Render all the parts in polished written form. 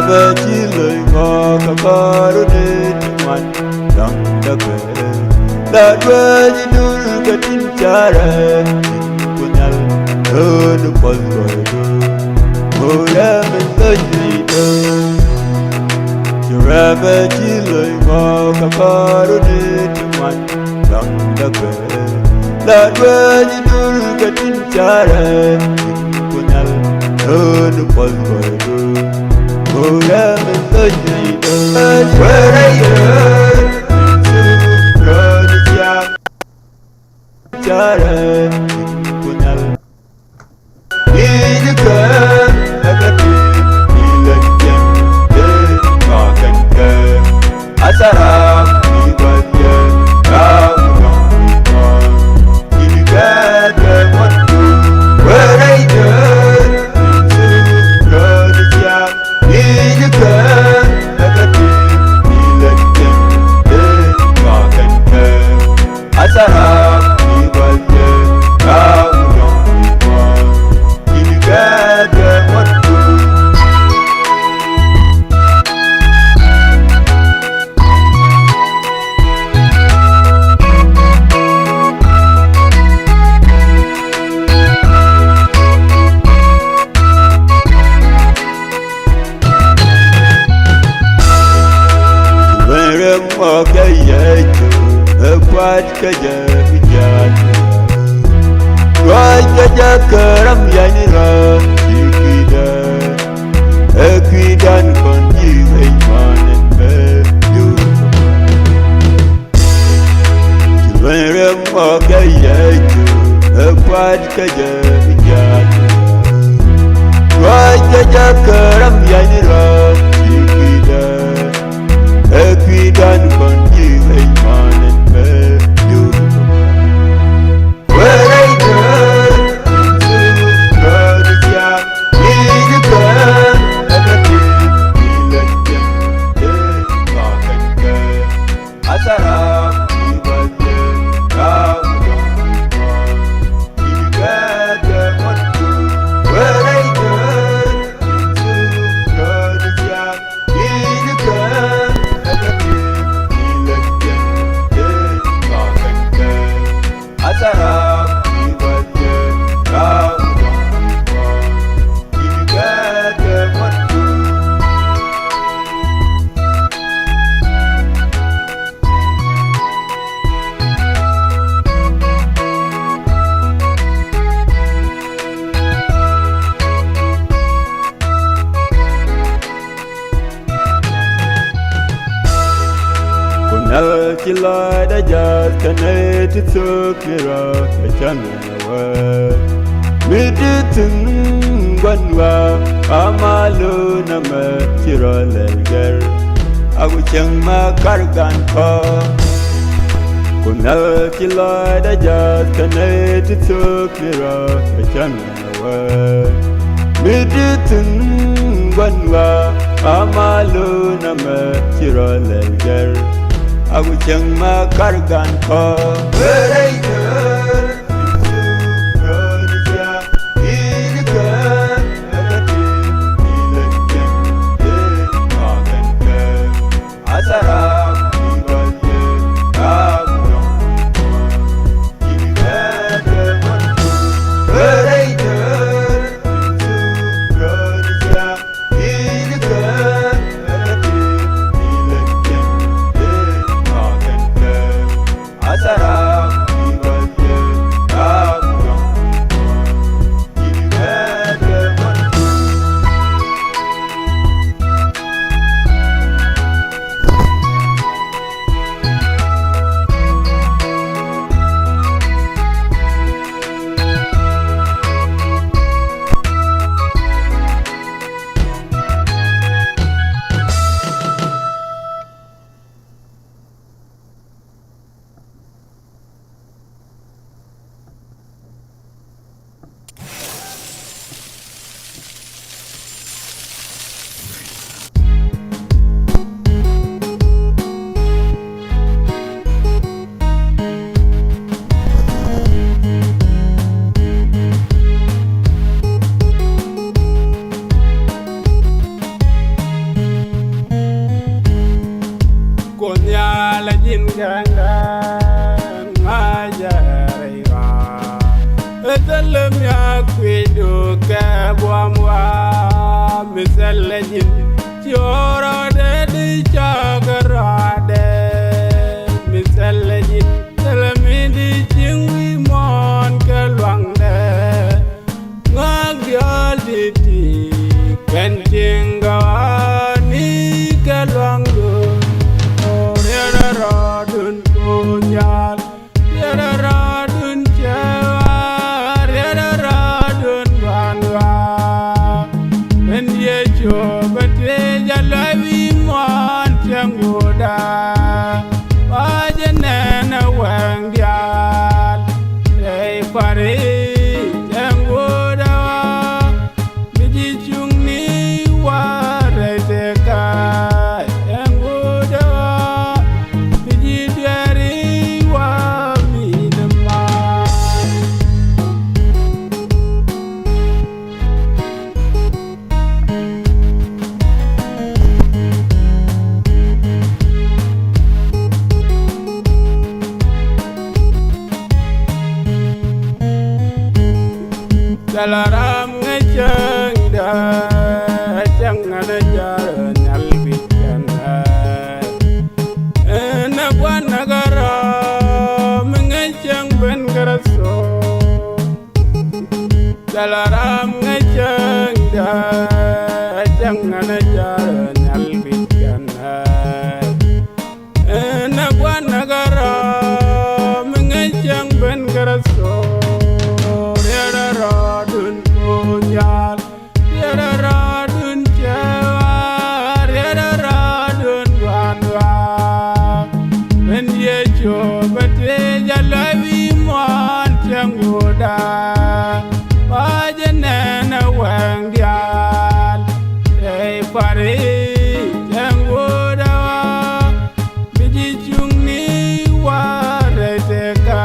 chile ngo kakaro ne man dang da be la dwe ni dur ka tin chara kunyal no pol go do ya me lo ni do Jurebe chile ngo kakaro ne man dang da be la dwe ni dur ka tin chara kunyal no pol go do where are you? Karam yani ran ikida ekidan kon jiwe manen be yu Jwere mo kaya ju ekwat kaya bijan Raja karam yani ran ikida ekidan kon jiwe manen be yu Chila da jazz kanet tsukira kachanawa Miditin gwanwa amalu na machira lelger Aguchang makargan pa Kunal chila da jazz kanet tsukira kachanawa Miditin gwanwa amalu na machira lelger Aguchang makargan pa Berayda Asara, changa ngajarewa etelem ya kwidu kabwamwa misalajin tiora de di chagarade misalajin telemidi chingwi mon kalwangde ngagyal diti kentinga ni kalwangdo orera radun kunyal orera radun chawa orera radun banwa endie chobate jalawi mon changoda wajenena wangdial ei pare Dalaram ngejengda jangan jalan albikana Nagwan nagara mengejeng ben garaso Dalaram ngejengda jangan jalan albikana Nagwan nagara mengejeng ben garaso radun chawa radun banwa endie chobate jalawi mon changoda wajenena wangdial ei pare changoda biji chungni wareteka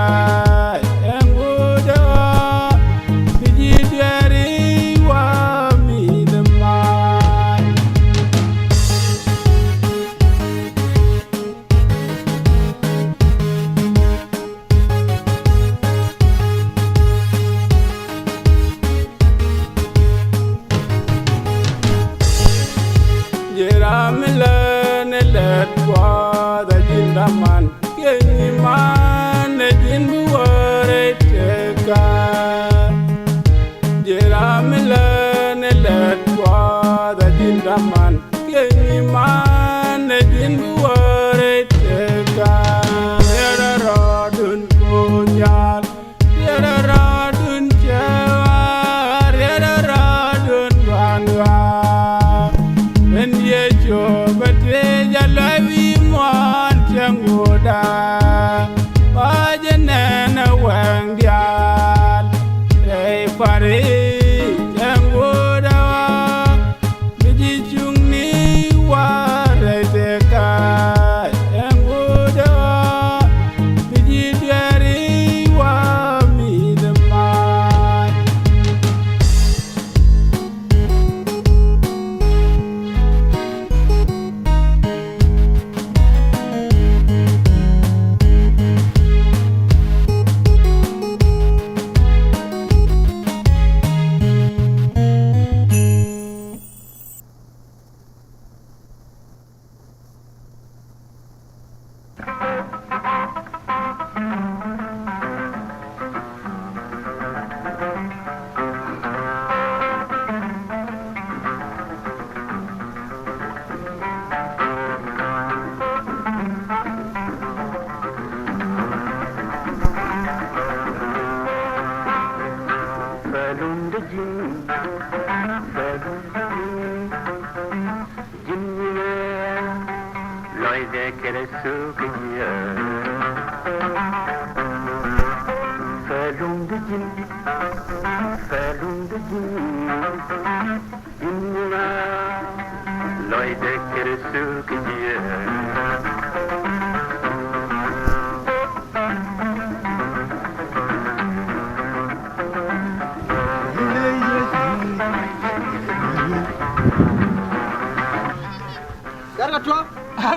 man kenyi man jin buware teka jeramila ne letwa da jin man kenyi man jin buware teka yara radun kunyal yara radun chawa yara radun banwa endie chobate jalawi mon changoda wajenena wangdial ei pare changoda biji chungni wareteka changoda biji dari wa midmai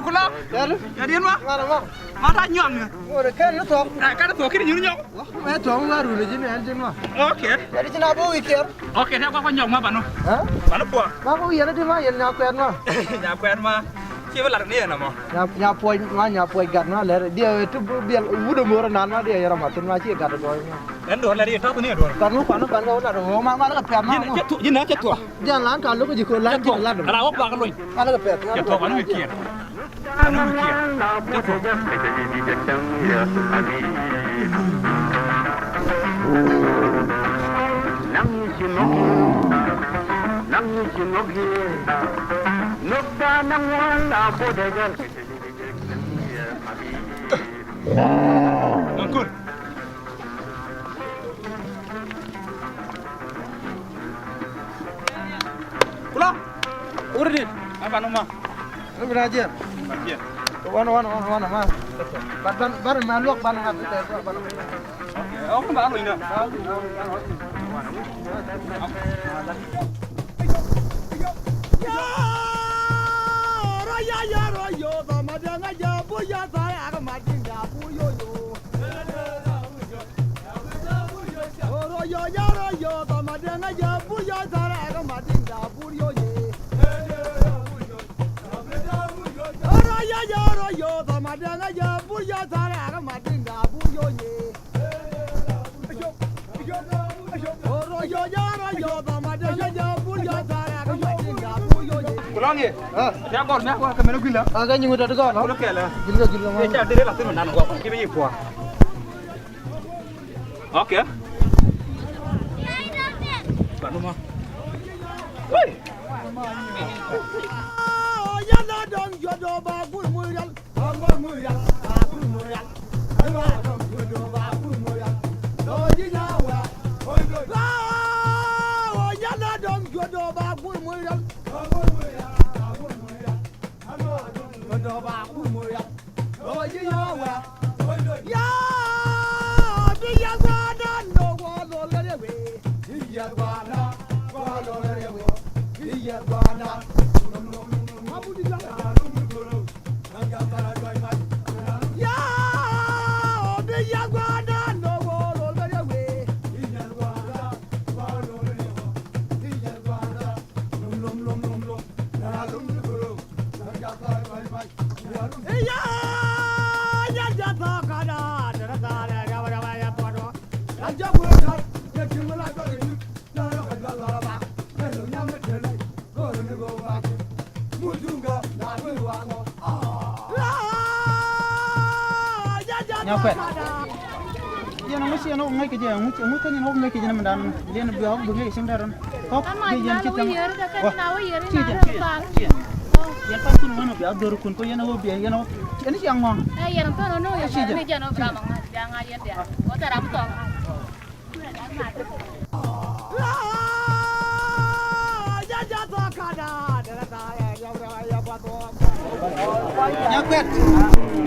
Kula? Ya diin ma? มาได้ย่องเนี่ย โอ้ยแค่นี้ตัว การตัวคิดอยู่ย่อง แม่ตัวมึงรู้เลยจีนี่อันจริงวะ โอเค jadi cina apa wikir? Oke, dia apa nyong ma banu? Hah? Banu puah. Apa wikir di mana yang nyapuan mah? Nyapuan mah. Siapa larang dia nama? Nyapuan gat mah ler dia itu biar udah murah nana dia yang ramatin mah sih gat boy mah. Endo lari itu apa nih dua? Karena kau nak rumah mana kepian mah? Jina cetu. Jangan kalau kau jikut lan jikut lan. Rawak bakal loy. Mana kepian? Cetu anu mikir. Anu mikir. Cetu. Mangkul. Pulang. Udah apa nama? Lu belajar. Belajar. Wana mah. Ban maluak ban hat itu ban. Oh, kan baru ini. Ya royo sama dia ngaja buya saya akan mati ya buyo yo. Royo ya royo sama dia ngaja buya saya akan mati ya buyo yo. Royo ya royo sama dia ngaja buya saya akan mati ya buyo yo. Royo ya royo sama dia ngaja buya saya akan mati ya buyo yo. Pulang ya? Saya gol nak aku kamera gila. Agak nyunggu dah dekat. Pulang ke lah. Gila mah. Dia dia langsung nan gua pergi pergi puas. Oke. Pak Numa. Woi. Oh, ya la dong jodoh bagus murial. Bagus murial. Bagus murial. Ayo dong jodoh bagus murial. Doji jawa. Oh, ya la dong jodoh bagus murial. Bagus murial. Bagus murial. Ayo dong jodoh bagus murial. Doji jawa. Ya, dia gana no walo lewe. Dia gana walo lewe. Dia gana. Abu di jalan. Ya, dia gana no walo lewe. Dia gana walo lewe. Dia gana lum. Lum guru. Jata bye. Ya, ya jata kada. Nyapuan. Dia nama si anak ngai kerja, ngai kan yang ngai kerja nama dan dia nak buat bunyi sebenarnya. Kau dia yang kita. Wah, yang pasti mana biar dorukun kau yang nak biar yang nak. Ini siang mang. Yang tu nono yang ini jangan beramang, jangan ayat dia. Kau tak ramai tong.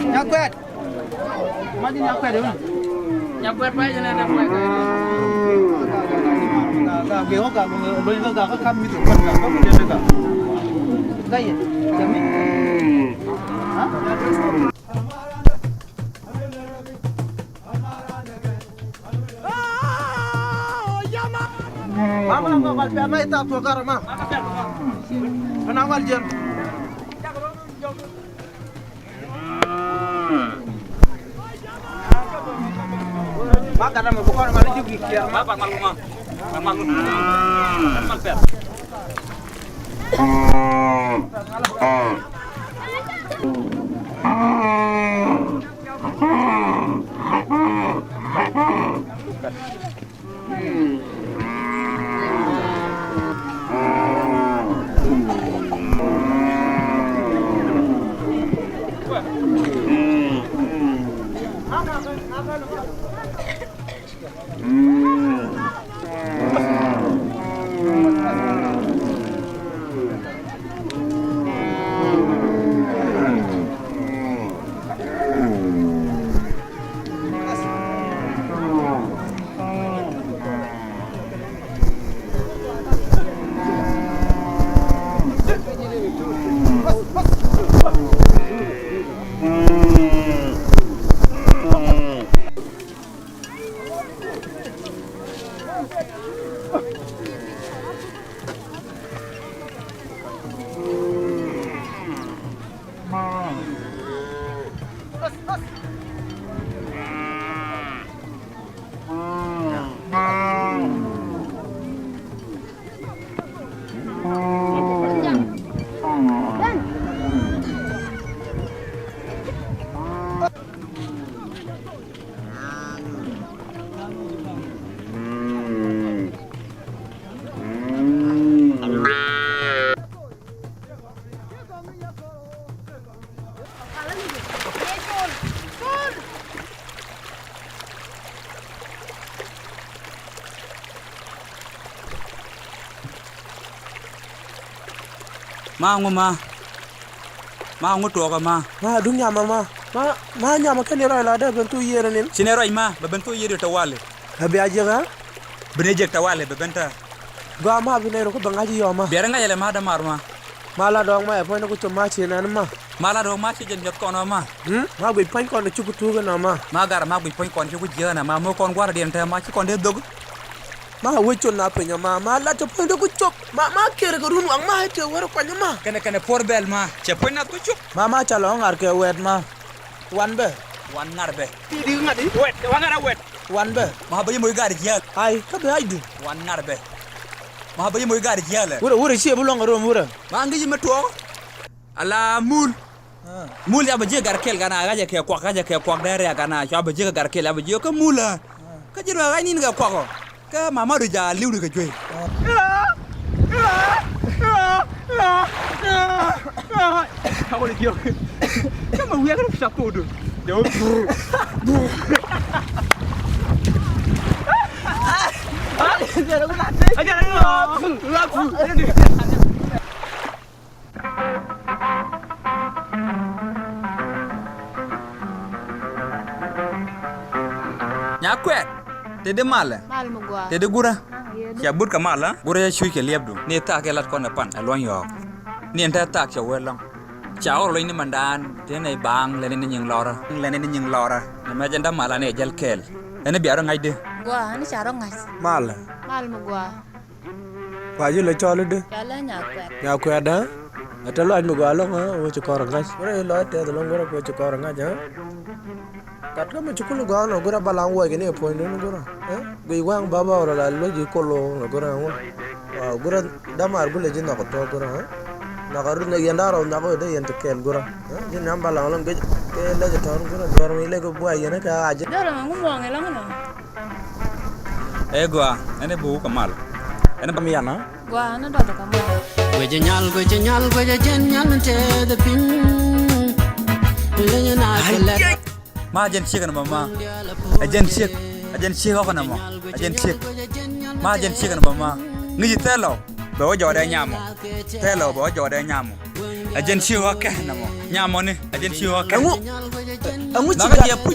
Nyakuat. Mana nyakuat dia? Nyakuat apa je nak nyakuat? Gak, boleh gak kami tu kan gak, kau boleh gak. Gaya, jamin. Hah? Mama nak kau balik apa itu aku kar mah. Kenapa jen? Makan nama bukan kali juga kiar. Apa maluma? Maluma. Malper. ma ngo to ka ma dunya ma nya ma kan ro la da ben tu yere nin sine roi ma ba ben to yere to wale abi ajira bene jek ta wale ba benta ga ma bi ne ro ko bangaji yo ma bere nga yele ma da mar ma la dong ma e point ko to ma chi nan ma la do ma chi jen jot kono ma ma bi point ko chu ku tu ga na ma gar ma bi point kon chu ku jena ma mo kon gwara den ta ma chi kon de dog ma wecho na penya ma la to point ko chop ma kere ko run wang ma te wor ko ma kene porbel ma che point na ko chop ma cha lo ngar ke wet ma wan ngar be di ngadi wet wangara wet wan be ma ba yimo gar jel ai ka be ai du wan ngar be ma ba yimo gar jel wura chi bu lo ngaro wura ma ngi me to ala mul ya ba je gar kel gana ga je ke kwak dare gana cha ba je gar kel ya ba je ko mula ka jiro ga ni ga kwako ka mama do ja liu ga jwe Aku lagi. Kamu wiya kan bisa kudu. Jauh. Nyakwet tede mala Mal mo gwa. tede gura ya bur ka mala gura ya shuike lebdu ni ta ke lat kona pan alon yo ni enta ta ke welang chao lo ni mandan tene bang le ni nying lora na ma janda mala ne jal kel ene biaro ngaide Gwa ni charo ngas. mal Mal mo gwa. wa ju le chole de Jala nyakwet. ya ko da ata lo mi gwa lo ha o chu ko rangas ore lo te lo ngoro ko chu ko rangas ha kat ka me chu ko gwa no gura balang wo gene po no gura gui wang baba ora la lo ji ko lo gura wa gura damar gule ji no ko to gura ha na garu ne yanda ro na ko de yent kel gura ji nam balang lo ge ke le je ton gura dor mi le ko bua yene ka aje Dara mo mo ngela ngela. gwa ene bu ka mal ene ba mi yana Gwa na do ka mo. Gweje nyal jen nyal te the pin. Lenye na kelet. ma jen chikan mama ajen chik ko na mo ajen chik ma jen chikan mama ngi telo bo jo de nyamo telo bo jo de nyamo ajen chik ko ke na mo nyamo ni ajen chik ko ke angu na chi ga ga je pu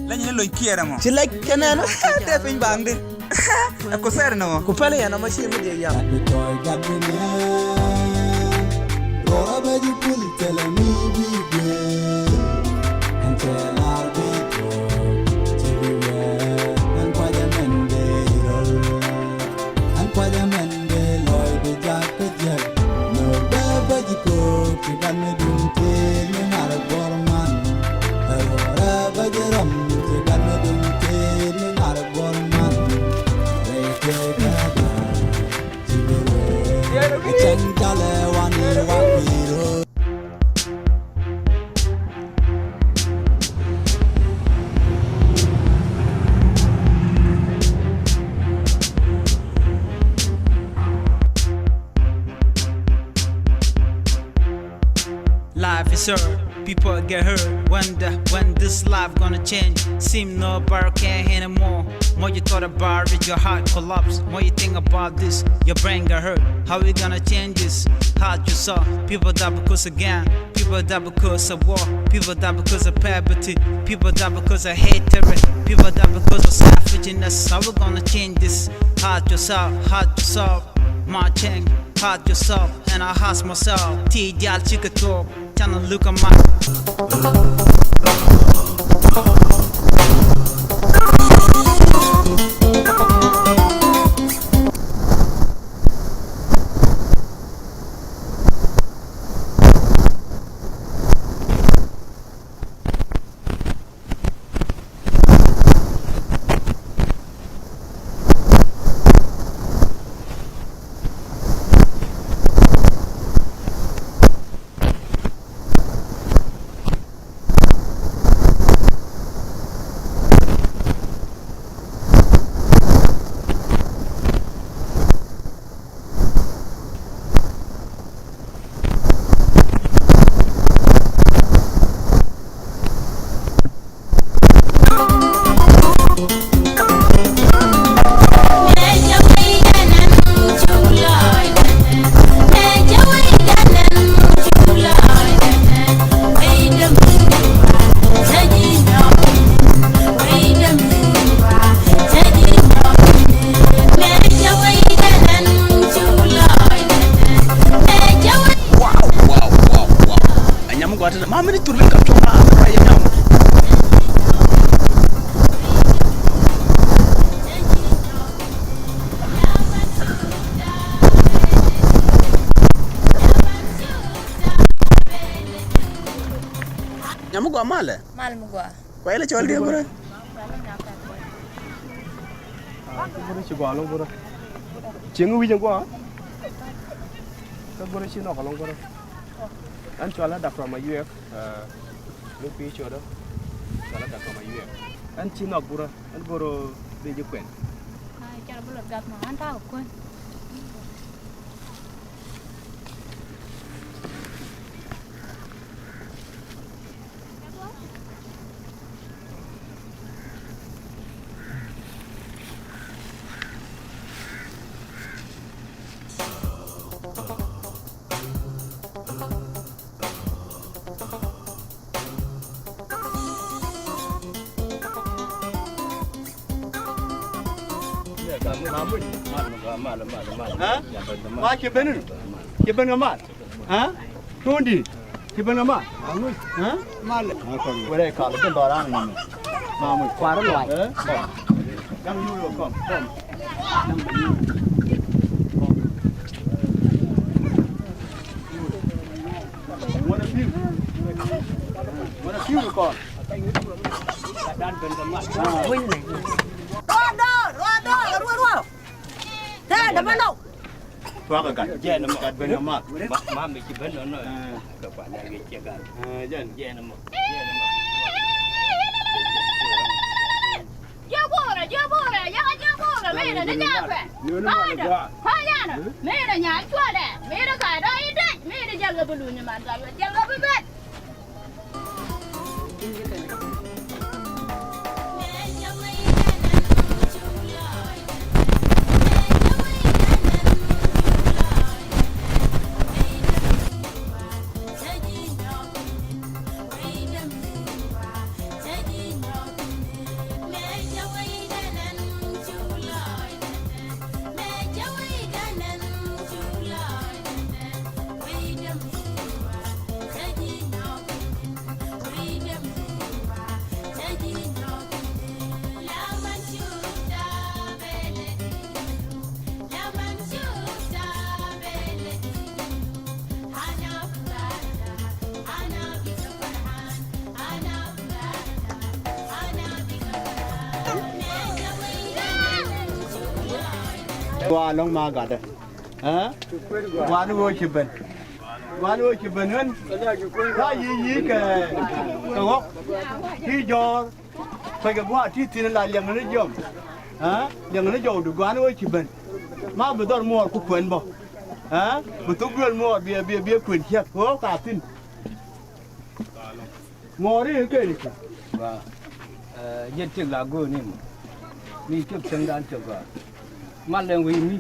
lenye lo kiera mo chi like kenana te pin bang de ko ser na mo ku pele yana ma chi mi de ya Life is hurt, people get hurt. Wonder when this life gonna change. Seem nobody care anymore. More you thought about it, your heart collapse. More you think about this, your brain got hurt. How we gonna change this? Heart you saw. People die because of gang. People die because of war. People die because of poverty. People die because of hatred. People die because of savageness. How we gonna change this? Heart yourself, my change. Heart yourself, and I ask myself. T-Dial chicken talk. Tryna look at my kwata ma mini turbe ka to ma ba ya nyam nyamu gwa male Mal mu gwa. kwa ile chwal dia bura bura chi gwa long bura chengu wi jangwa ka bura chi no ka long bura an chwala da from a uf lu pi chwala chwala da from a uf an chi no bura an boro de je kwen Ai cha bu lật gạt mà ăn tao quên. Ma kiben ngamat. Ha? Tundi. Kiben ngamat. Amus. Ha? Mal. Wala ka le ben barang ni. Ma mu kwara loai. Yang yu lo kom. What a few kon. Dan ben ngamat. Win ni. Rua. Thế đập bên đâu? Qua cái cạnh dê nó một cạnh bên nó mát. Má mình chỉ bên nó nữa. Các bạn đang nghe chuyệnกัน. Dân dê nó một. Chưa bùa rồi, mẹ là nó nhà phải. Hoa nhà nè, mẹ là nhà chua nè, mẹ là cả đây đấy, mẹ là nhà người bự nhưng mà là nhà người bự. Qua long ma gạt đấy. Hả? Qua nó ngồi chụp hình hơn. Cái gì cái gốc. Khi do phải cái qua thì là liền nó dòm. Hả? Liền nó dòm được qua nó ngồi chụp hình. Mà bữa đó mua cũng quên bỏ. Hả? Bữa tôi quên mua bia quên chết. Hố cả tin. Mua đi cái gì? Và dân trường là gồ nè. Đi chụp sinh đàn chụp vào. Mà lên vì mi,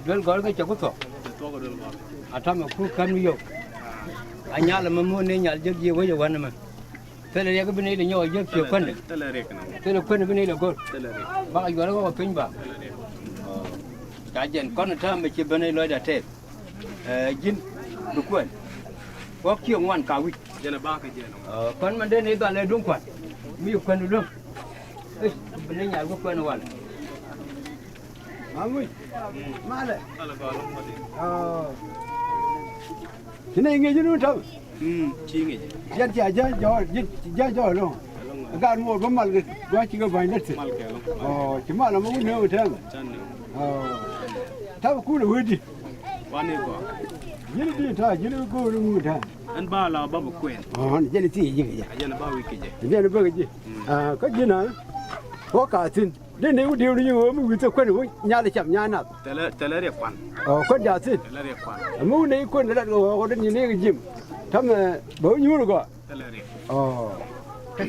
đơn gói cái chỗ có thọ, thăm mà khu cam nhiều, anh nhá là mà mua nên nhá giấc gì với giờ quan mà, thế là cái bên này là nhau giấc chiều phân, thế là phân bên này là con, bác anh gọi nó có pin bạc, cả dân con thăm mà chỉ bên này lôi đã thế, dân được quên, có chiều ngoan cả vị, con mà đến đây toàn là đúng quần, mi quần được luôn, bên này nhà có quần hoàn. Amui. Male. Cái này nghe chứ nó đâu? Chi nghe. Dân cho luôn. Cái mua có mal cái chỉ có vài đất. Chỉ mà là muốn nêu thế. Thao cú là hơi đi. Quan đi qua. Dân đi thay, dân cú là ngu thay. Anh ba là ba bọc quên. Dân gì gì vậy? Dân là ba wiki gì. Dân là ba cái gì? Có gì nào? Có cả tin. Đến nếu điều như mà người ta quen rồi, nhà thì chậm nhà nào. Tele đẹp quan. Quen nhà xin. Tele đẹp quan. Mua này quen là rồi, có đến như này cái gì? Thăm bao nhiêu rồi cơ? Tele đẹp. Cái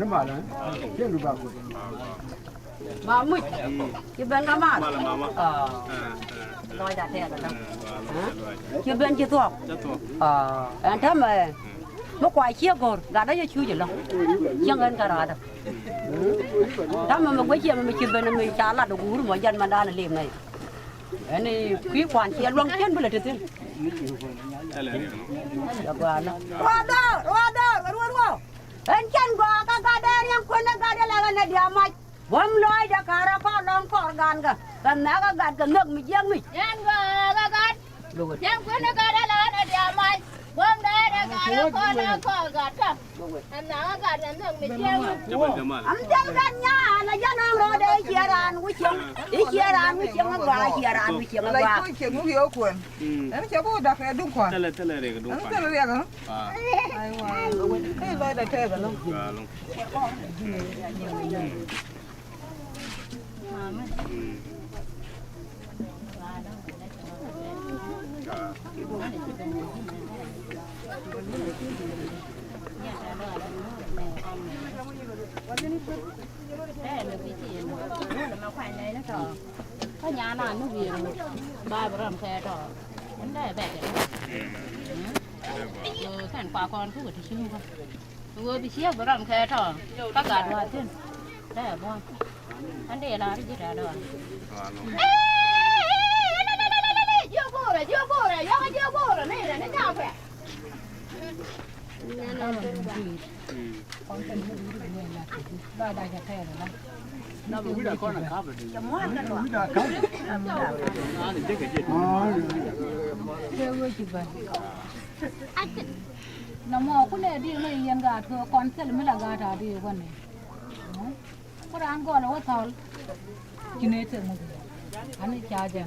nó mà là, cái đồ bạc. Mà mít, cái bên nó mà. Lôi đã thế rồi. Cái bên kia thuộc. Anh thăm mà. Nó quay chia rồi, gà đó cho chui gì đâu, chẳng ăn cả rồi. Đó mà mấy chị mà chụp bên mình trả là đồ gú mà dân mà đa là liềm này. Anh này quý quan chia luôn chân với lại thế. Ya gua na. Waduh. Encen gua kagak ada yang kena gada lawan dia mai. Bom loy da kara ko long kor gan ga. Kan na ga gad ga ngak mi jeng mi. Yang gua gad. Yang kena gada lawan dia mai. Bom da kara ko long kor gad ka. Kan na ga gad ga ngak mi jeng mi. Am jeng gan nya na janang ro de kieran wi cheng. I kieran wi cheng ga kieran wi cheng ga. Lai ko ke mu yo kun. Em che bo da ke dung kwan. Tele re ga dung kwan. Tele re ga. Ai wa. Kai lai da te ga long. Có nhà nào nó về rồi, ba bữa làm xe rồi, vấn đề bẹt rồi, thành quả con cứ phải chịu không, vừa bị xíu bữa làm xe rồi, các gạt vào trên, đây là bon, vấn đề là cái gì đó rồi. Chưa cô rồi, này là nó chào kìa. con tên ba đại nhà thề rồi đó. Nó bị đứa con là khắp rồi. Nó mò cũng để đi này yên gà thừa con sẽ mới là gà trả đi con này. Có ăn gọi là có thầu. Chỉ nên chơi một cái. Anh ấy cha chén.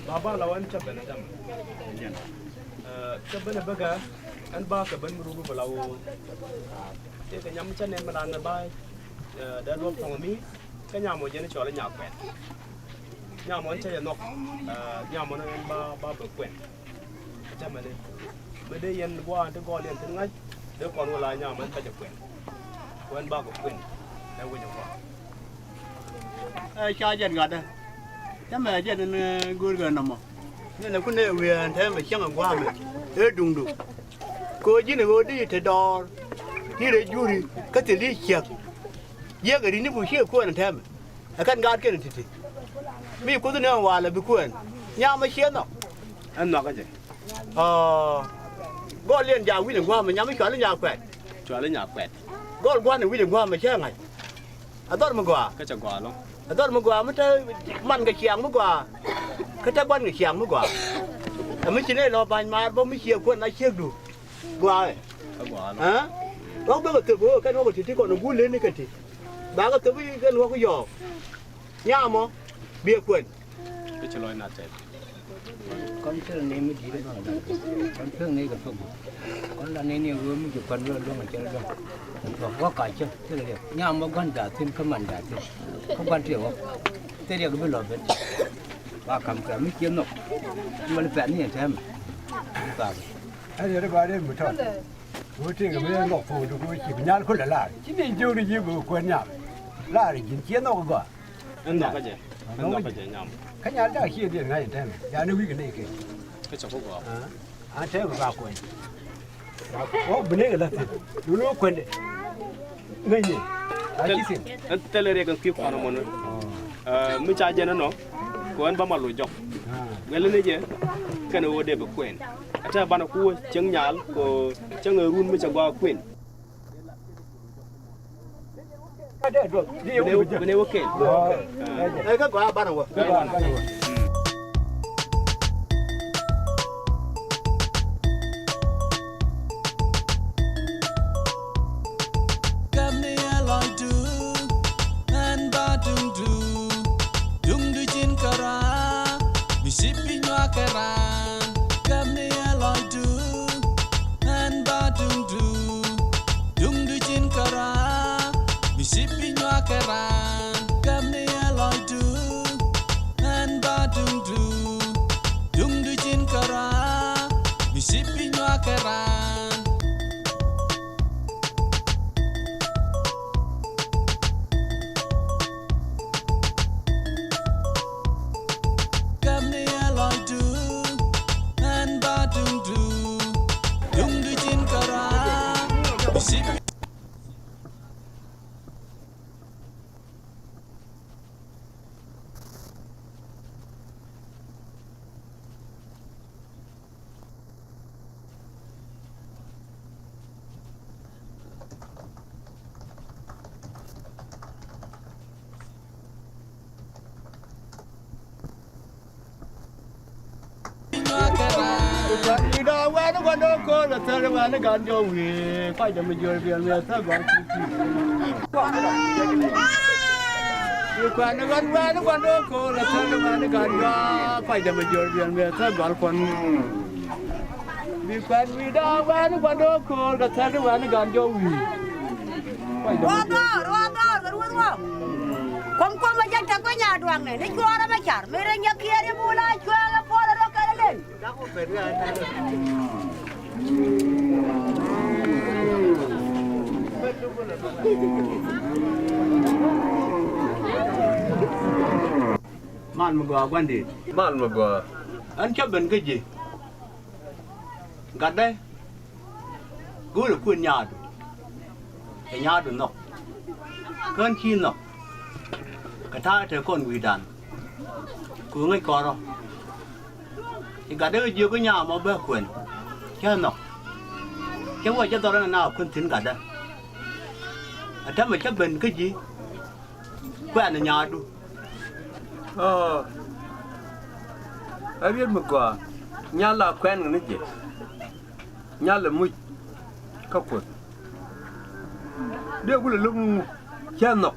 Baba lawan chấp bên đó. Chấp bên đó cả. Anh ba cái bên mưu bù lao. Thế cái nhắm chân em mà làm là bay. Đã luộc phòng mì. Cái nhà một dân nó cho là nhà quẹt. Nhà một chơi là nóc. Nhà một anh ba bự quẹt. Chấp bên đây. Bên đây dân qua tôi gọi liền thứ ngay. Đứa con của lại nhà mình phải chụp quẹt. Anh ba của quẹt. Đây quẹt qua. Cha dân gạt à. Chắc mà dân gửi gần nằm mà. Nên là cũng nên về thế mà chẳng qua mà. Thế đúng. Cô chỉ là cô đi thế đó. Đi để du đi. Cái gì đi chẹt. Giờ cái đi nó buổi chiều cô anh thế mà. Cái gạt cái này thì. Bây cô tôi nói hòa là bị quên. Nhà mà xé nó. Anh nói cái gì? Gọi liền nhà quy định qua mà nhà mới chọn lên nhà quẹt. Chọn lên nhà quẹt. Gọi qua này quy định qua mà xé ngày. Đó mà qua. Cái chẳng qua luôn. Đó mà qua mới tới mặn cái xiang mới qua. Cái ta bắn cái xiang mới qua. Mới chỉ này nó bàn mà bố mới xé quân lại xé đủ. Qua ấy. Hả? Đó bây giờ từ bữa cái nó có chỉ còn nó vui lên đấy cái gì. Bà có tới cái nó có giò. Nhà mà bia quần. Cái chơi lôi nát chết. Con chơi này mới chỉ được con chơi này còn không. Con là này nhiều mới chụp con luôn mà chơi được. Và có cải chứ, thế là được. Nhà mà con đã thêm cái màn đã thêm. Không quan trọng không? Thế điều cái bên lò bên. Ba cầm cái mới kiếm nọ. Mà nó vẹn như thế mà. Và anh ấy bảo đến một thôi. Tôi chỉ cái bên lọc phù tôi chỉ nhát con là chỉ nên chơi đi chứ vừa quen nhát. Là thì chỉ chiến nó có. Anh nói cái gì? Anh nói cái gì nhầm? Cái nhà đã khi tiền ngay thế này. Nhà nó cái này kì. Cái chỗ có. Anh thấy vào quên. Ô bên này là nó quên đấy. Ngay nhỉ. Anh tele re kan kip kono mono. Mi cha jena no. Ko an ba malu jok. Ngel ne je. Kan wo de ba kwen. Ata bana ku cheng nyal ko cheng run mi cha gwa kwen. Bene wo ken. Ai ka gwa bana wo. tele ma ne gan jo wi kwai da me jo bi me ta gwan chi chi yu kwa ne gan wa ne gwan do ko la tele ma ne gan ga kwai da me jo bi me ta gwan kon bi kwan wi da wa ne gwan do ko la tele ma ne gan jo wi kwai da me jo kom ma janta ko nya duang ne ni chora ma char me re nya kiere mula chwa ga pora ro kala len da ko pe ga man ma gwa gwandi man ma gwa an cha ben cái gì gạt đây cứ là quên nhà được cái nhà được nọ cơn chi nọ cái tha trời con quỷ đàn cứ ngay co rồi thì gạt đây nhiều cái nhà mà bé quên chứ nọ chứ vậy cho tao là nào quên thính gạt đây thế mà chắc bên cái gì quen ở nhà đủ ai biết một quả nhà là quen rồi đấy chị nhà là mui các quần điều cũng là lúc chân nọ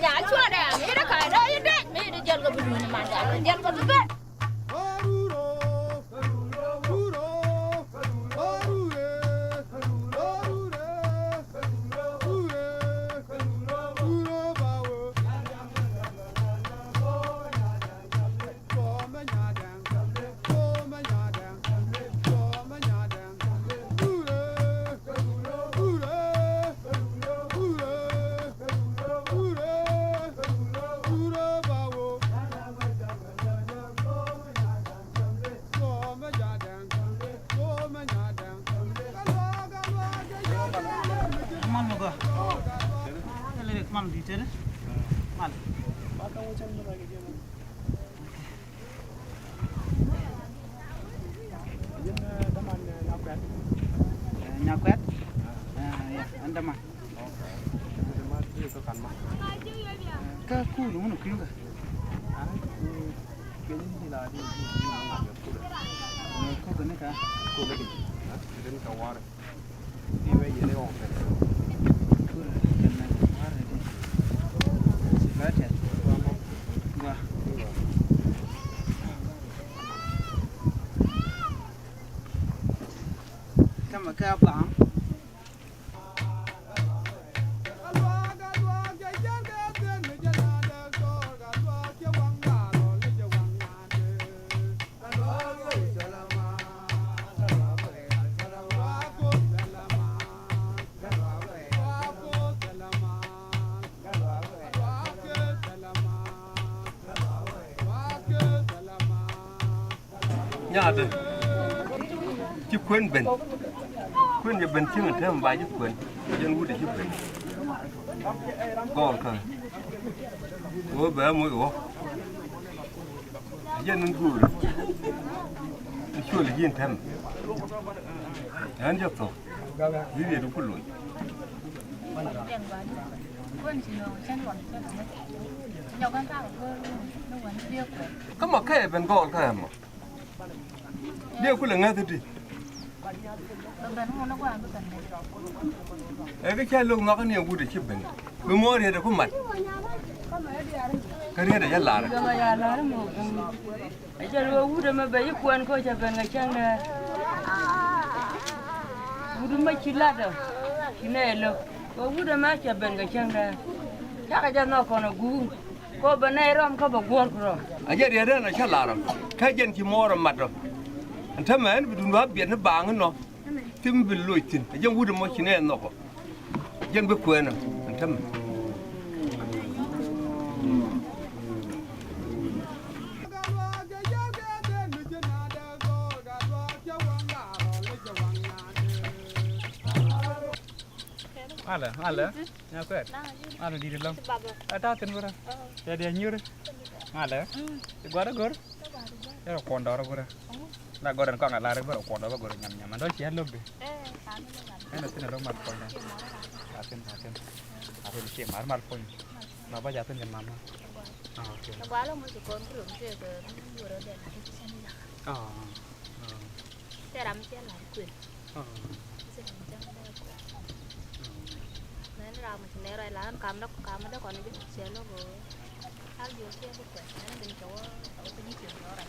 nhà chua đẻ mấy đứa cải đây đấy mấy đứa dân có bình thường mà dân có biết Mal di sana. Mal. Nyakwet. Ya, Andaman. Ka ku lu nu kinga. Ko gane ka. Ko lagi. Den ka ware. Ni we yele on. Come on, come on. nhà đây chụp quên bên quên nhà bên chứ người thêm vài chụp quên dân vui để chụp quên còn cả ủa bé mới ủa dân nó vui chua là dân thêm anh chụp thôi vì vậy nó cũng lùi có mà cái bên gọi cái mà điều cũng là nghe thôi đi cái chai lông nó có nhiều vui để chụp bình cứ mua thì nó có mặt cái này để giá lạ đấy ai chơi vui để mà bây quên coi chơi bên ngày chăng nè vui mà chỉ lát rồi chỉ này là vui để mà chơi bên ngày chăng nè chắc cái nó còn là gu có bên này rom có bọc buồn rồi ai chơi đây là chả lạ rồi cái chân chỉ mua rồi mặt rồi anh thấy mà anh bị đun nước biển nó bàng nó tim bị lùi tin dân vui mà chỉ này nó có dân bị quên rồi anh thấy mà Ala, ya kuat. Ala di dalam. Ada tenggora. Jadi anyur. Ala. Gora gor. Ya kondor gora. Na gora kau nggak lari gora kondor gora nyam nyam. Ando siapa lebih? Ana tin lo mal pon na. Atin che mal pon. Ma ba ja tin kan mama. Okay. Nó quá là một số con thường chơi cái vừa đó để là cái chân là. Cái đám chơi là quyền. Cái đám chân là quyền. Nên ra mình sẽ lấy lá cam đó còn nó biết chơi nó rồi. Áo vô chơi cái quyền nó bên chỗ cái di chuyển đó là.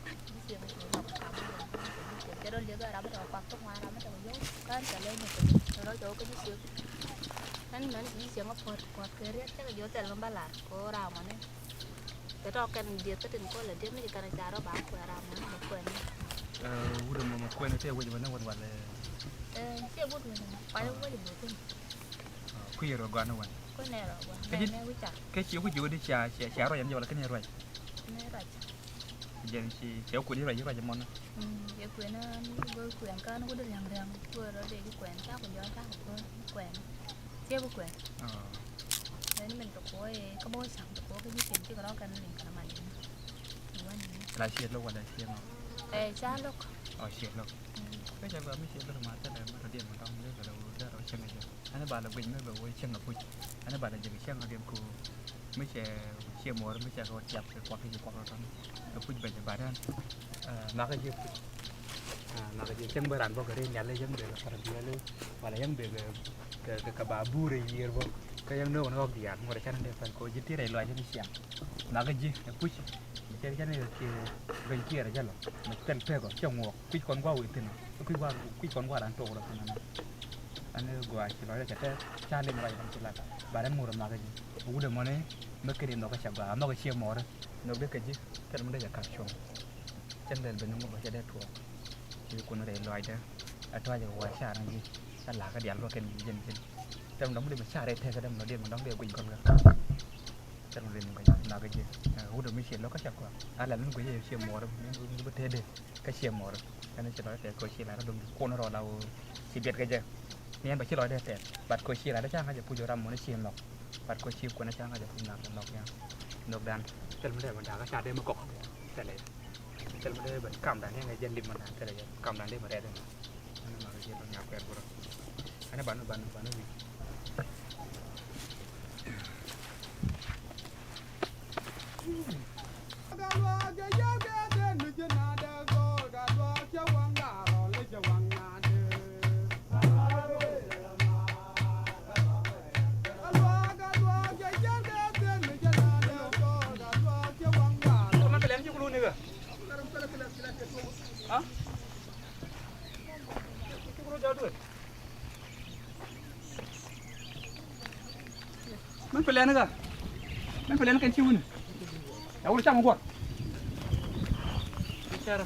Di chuyển nó cam cái đó liền cái đám đó quạt tóc hoa đám đó vô. Cái trở lên một nó chỗ cái di chuyển. Nên di chuyển nó quạt cái riết chắc là vô tiền lắm ba là có rào mà nên. Cái đó cần điều tất nhiên có là điều mấy cái này giá đó bán của rào mà nó quên. Udah mau kuen itu ya wajib mana wan. Siapa buat mana? Paling wajib buat. Kuya ro gana wan. Kau nero wan. Nero wicca. Cái chiếu juga đi xả rồi em giờ là cái này rồi. Nero. Jadi si chiếu của đi rồi chứ rồi món. Cái quyền nó với quyền cá nó có được ràng vừa rồi để cái quyền sao còn gió sao còn quyền. Siapa quyền. Nên mình tụi có bôi sẵn tụi cái gì chứ có đó cần liền cả mày. Là xiết luôn là xiết mà. Xa lúc. Xiết luôn. Cái giờ mới xiết luôn mà thế là mà điện mà trong cái đầu ra rồi xem này. Anh bà là bình mới bảo ơi xem là vui. Anh bà là giờ xem là điểm của mấy xe mùa mấy xe có chặt quạt cái gì quạt rồi nó vui về bà đó. Nó cái gì nó cái gì xem bữa ăn bao cái nhà lấy giống để là phần bia luôn và là giống để cái bà bu rồi gì rồi cái giống nước nó không gì ăn mà để cho nên phần cô dịch này loại cho nó xem nó cái gì nó vui cái này thì bên kia là chứ là mình cần phải có trong ngõ quýt con qua uy tín quýt con qua đàn tổ là cái này anh ấy gọi chỉ nói là cái cha lên vậy bằng cái là bà đã mua được nó cái gì bố được món ấy mới cái điểm nó cái chả gà nó cái chia mỏ đấy nó biết cái gì cái đó mới là cắt chồng chân lên bên nó một cái đẹp thuộc thì con nó để loại đó ở ngoài giờ ngoài xa này gì ta là cái điểm nó cái gì trong đóng đi mà xa đây theo cái đâm nó đi mà đóng đều quỳnh con cả chân lên cái nào cái gì hút được mấy chuyện nó có chặt quá là nó cái gì chia mỏ đâu nó bất thế đi cái chia mỏ đâu cái này chỉ nói để coi chia lại nó đúng con nó rồi đâu chỉ biết cái gì nên bà chỉ nói đểแต่บัดcoi chia lại nó trang hayจะพูดอยู่รำมันchiaหรอกบัดcoi chiaคนนั้นtrang hayจะพูดหนักหรอกเนี่ยนกดันchânไม่ได้บรรดาก็ชาได้มาเกาะแต่เลยchânไม่ได้แบบกำดันเนี่ยไงยันริมมันแต่เลยกำดันได้มาได้เลยอันนั้นมาเกี่ยวกับงานแกนบุรุษอันนี้บ้านนี่มันเป็นอะไรนะมันเป็นอะไรกันชิวนี่เอาไปจับมันก่อนกัน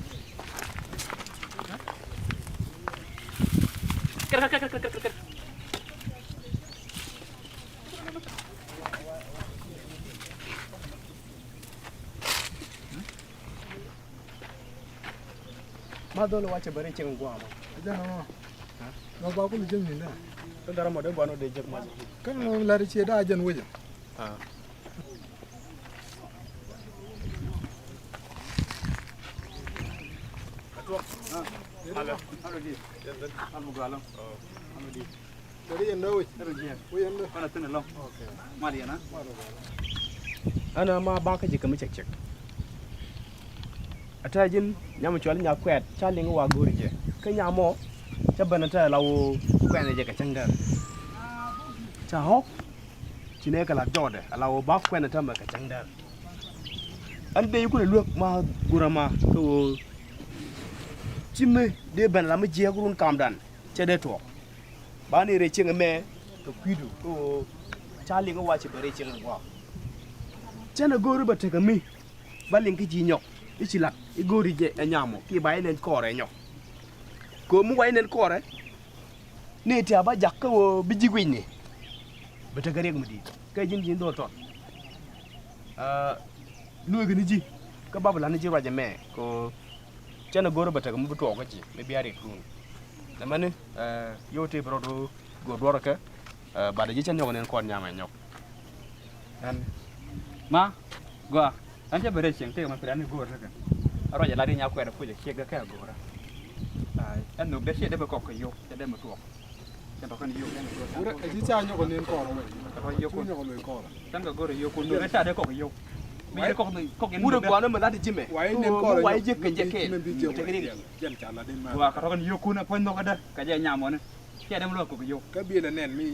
มาโดนว่าจะบริจาคกว่ามั้งได้เนาะเราบอกคุณจึงนี่นะ ก็ดารามาเดินบ้านเราเดินจากมาก็ลาดิเชียได้จันเว้ยHalo di, halo galang, halo di. Dari yang dah weh, Halo di, weh yang dah. mana tu nak long? Okay. Mari ana. Ana ma ba ka je ka mi cek. Ata jin nyam chwal nya kwet, cha ling wa gori je. Ka nya mo, cha ban ta law kwet je ka changar. Cha hok. Chi ne ka la jode, law ba kwet ta ma ka changar. An be ku le luok ma gurama ko chimme de ban la ma je kurun kamdan che de to ba ni re chinga me to kwidu ko chali ngo wa chi bare chinga wa chena goru ba te kami ba ling ki ji nyok ichi lat I gori je enyamo ki ba inen kore nyok ko mu wa inen kore ne ti aba jakka wo biji gwini ba te gare ngudi kay jin do ton lu gni ji ka babla ni ji raje me ko chana goro bata mu to ko ci me biare kun da mane yote brodo go dora ka ba da ji chan nyok nen kon nyama nyok an ma go an je bare chen te ma pran go ra ka aro ya la ri nya ko da fu je ke ga ka go ra anh nộp để xe để mà cọc cái yêu để mà tuộc cho nó con yêu ura ai cha nyo con nen ko ro rồi yêu con nyo con lo ko chẳng có gọi là yêu con người ta để cọc cái yêu bây giờ cọc cái Udah gua mà lát chim wai nen ko ro wai jik ke jek men bi je ko jan cha la den ma wa ka con yêu con nó phun nó cái đó cái gì nhà mà nó xe để mà cọc cái yêu ka bi na nen mi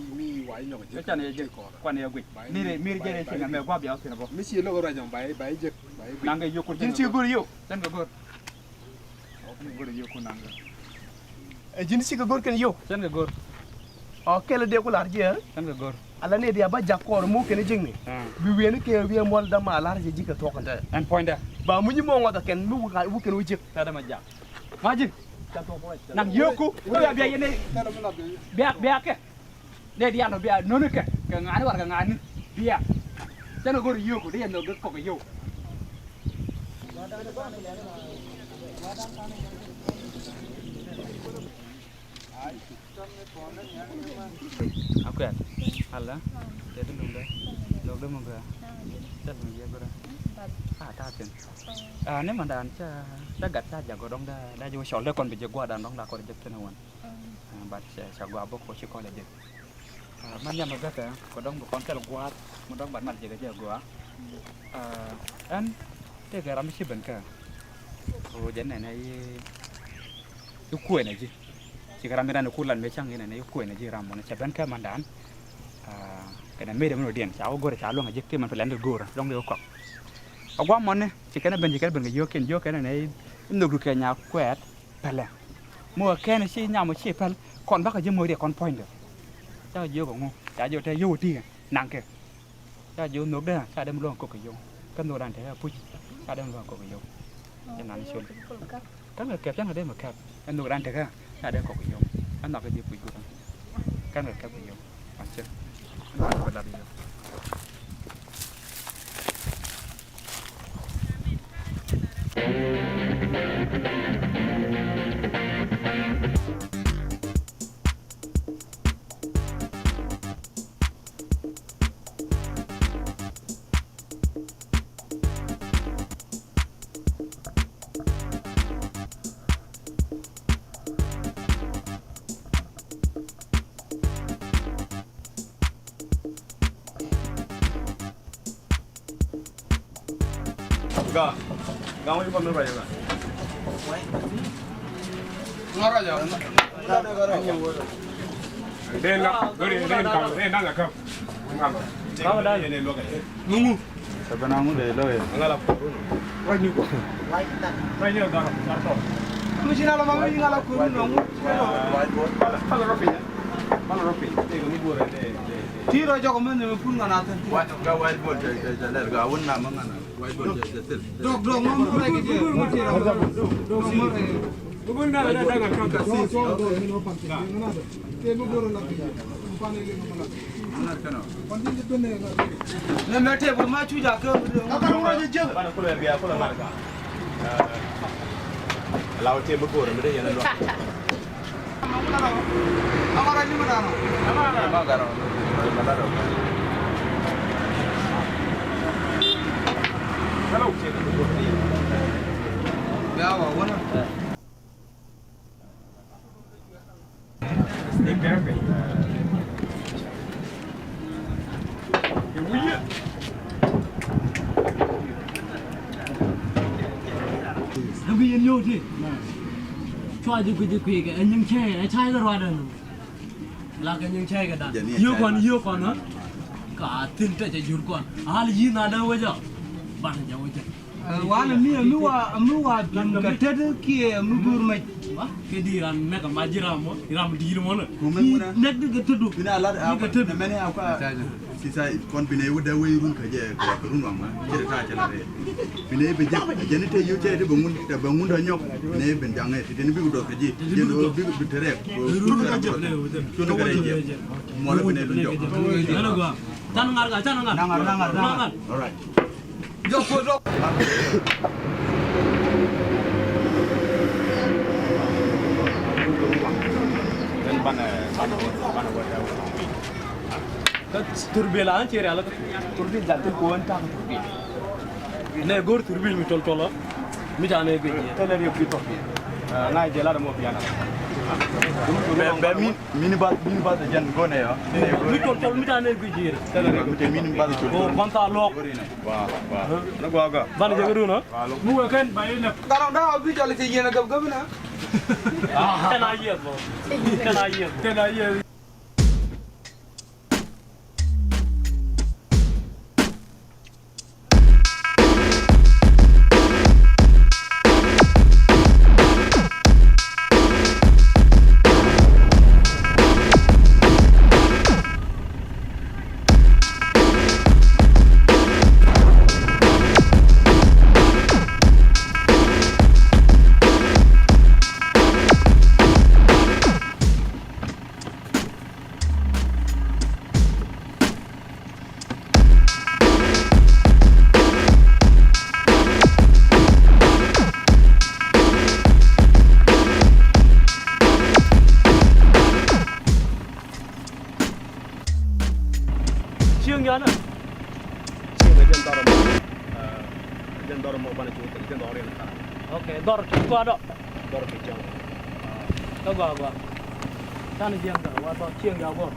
wai nyo je cái cha này je quan này quỷ mi je này mẹ qua béo thì nó mi si lo ro jang bai je bai nàng cái yêu con chính chưa gọi yêu chẳng có gọi yêu con nàng jenis ke gor kan yo chẳng có gọi kele de ko lar je chẳng có gọi ala ne dia ba jakor mu ken jingni bi wen ke wi mol da ma lar je jika to kan an point da ba mu nyimo ngota ken mu ga wu ken wujik ta da ma jak majin nang yoku udah biaya ini biar ke dia no biar nono ke ngani warga ngani biar jangan gor yoku dia no kok yo aku ya Allah dia tu dulu mau ke chắc mình về rồi ta tiền nếu mà đàn cha gặt cha giờ có đông đã vô sỏi lên còn bị giật qua đàn đông đã có giật thế nào bạn sẽ qua bốc có chỉ coi là giật mà nhà mà cái có đông một con sẽ là qua một đông bạn mặt gì cái giờ qua anh cái làm gì bận cả ô dân này cái quỷ này chứ chỉ cái làm cái này nó cút lần mấy trăm cái này quỷ này chứ làm một sẽ bận cái màn đàn cái này mấy đứa nó nổi điện cháu gọi là cháu luôn là giật cái mình phải lên được gồ rồi đông đều cọc ở quá món này chỉ cái này bên cái vô cái này nó được cái nhà quẹt phải là mua cái này xí nhà một xí phải còn bác ở dưới môi để còn point được cháu vô cũng ngon cháu vô đây vô đi nặng kìa cháu vô nộp đây cháu đem luôn cột cái vô cái đồ đàn thế là pui cháu đem luôn cột cái vô cho nên xuống cái người kẹp chắc là đây mà kẹp cái đồ đàn thế cả cháu đem cột cái vô anh nói cái gì pui cũng cái người kẹp cái vô ăn chưa phải là đi Gak mau ikut berapa ya? ngara ja den na ka ngam Kamu dah ini lo kan? nungu sebenarnya deh lo ya Ngalap. wai ni ko Wai ni dah karto. kamu sini ala mangi ngala ko nungu Kalau ropi ya. Kalau ropi. Ini ni boleh deh. tiro jogo men me pun ngana tan Ga white board ja ga wonna mangana white board ja tel. dog ngam ko lagi je mo tiro dog mo Bukan dah ada dengan kau so do ni no pan ngana te mo goro la ki pan ile no la Mana kana? pan din de ne na me te bu ma chu ja ke ka mo je je Mana kau biar kau marga. Laut dia bergor, mereka yang lalu. amara ni madano Magaro. Magaro. Kalau dia bergor ni. yawa wana Stay perfect. Here we are. Tapi yang yo ti. Chua ji ku ke anh nhưng che ai chai cái rồi đó. Là cái nhưng che cái đó. Yo kon ha. Cả tin ta je jur kon. Hal yi na da waja. Ban ja waja. wana mi amuwa bin ka tede ki mu gur ma Ke di ran me ka majira mo, ram di mo na. nek ga tudu Bina lat apa tu? Mene apa? Sisa kon bina udah way run kaje ke run wang ma. Kira ka chala re. Bina be jeni te yu te bangun da nyok ne ben jange te ni bi do kaji. Jendo bi tere. Run ka je le. Tunu ka je. Mo le bina lu jok. Ana gua. Tan ngar. Nangar. Alright. jok ko jok Dan mana wadah. turbela an chere ala turbi jantel ko anta turbi ne gor turbi mi tol tolo mi jane be Teleri yopi topi. Ngai jelar mo piana. mini bas jan gone ya mi tol mi tane ku jira mini bas o konta lok wa na gwa ga ban je gadu no mu ga ken bayi na Darang dah abi jali si yena gab gab na. kana ye bo kana ye chiang ya na chiang ga jan dor mo bana chu jan dor ya ta okay dor chu ko do dor ke jang to gwa tan jiang da wa to chiang ya bo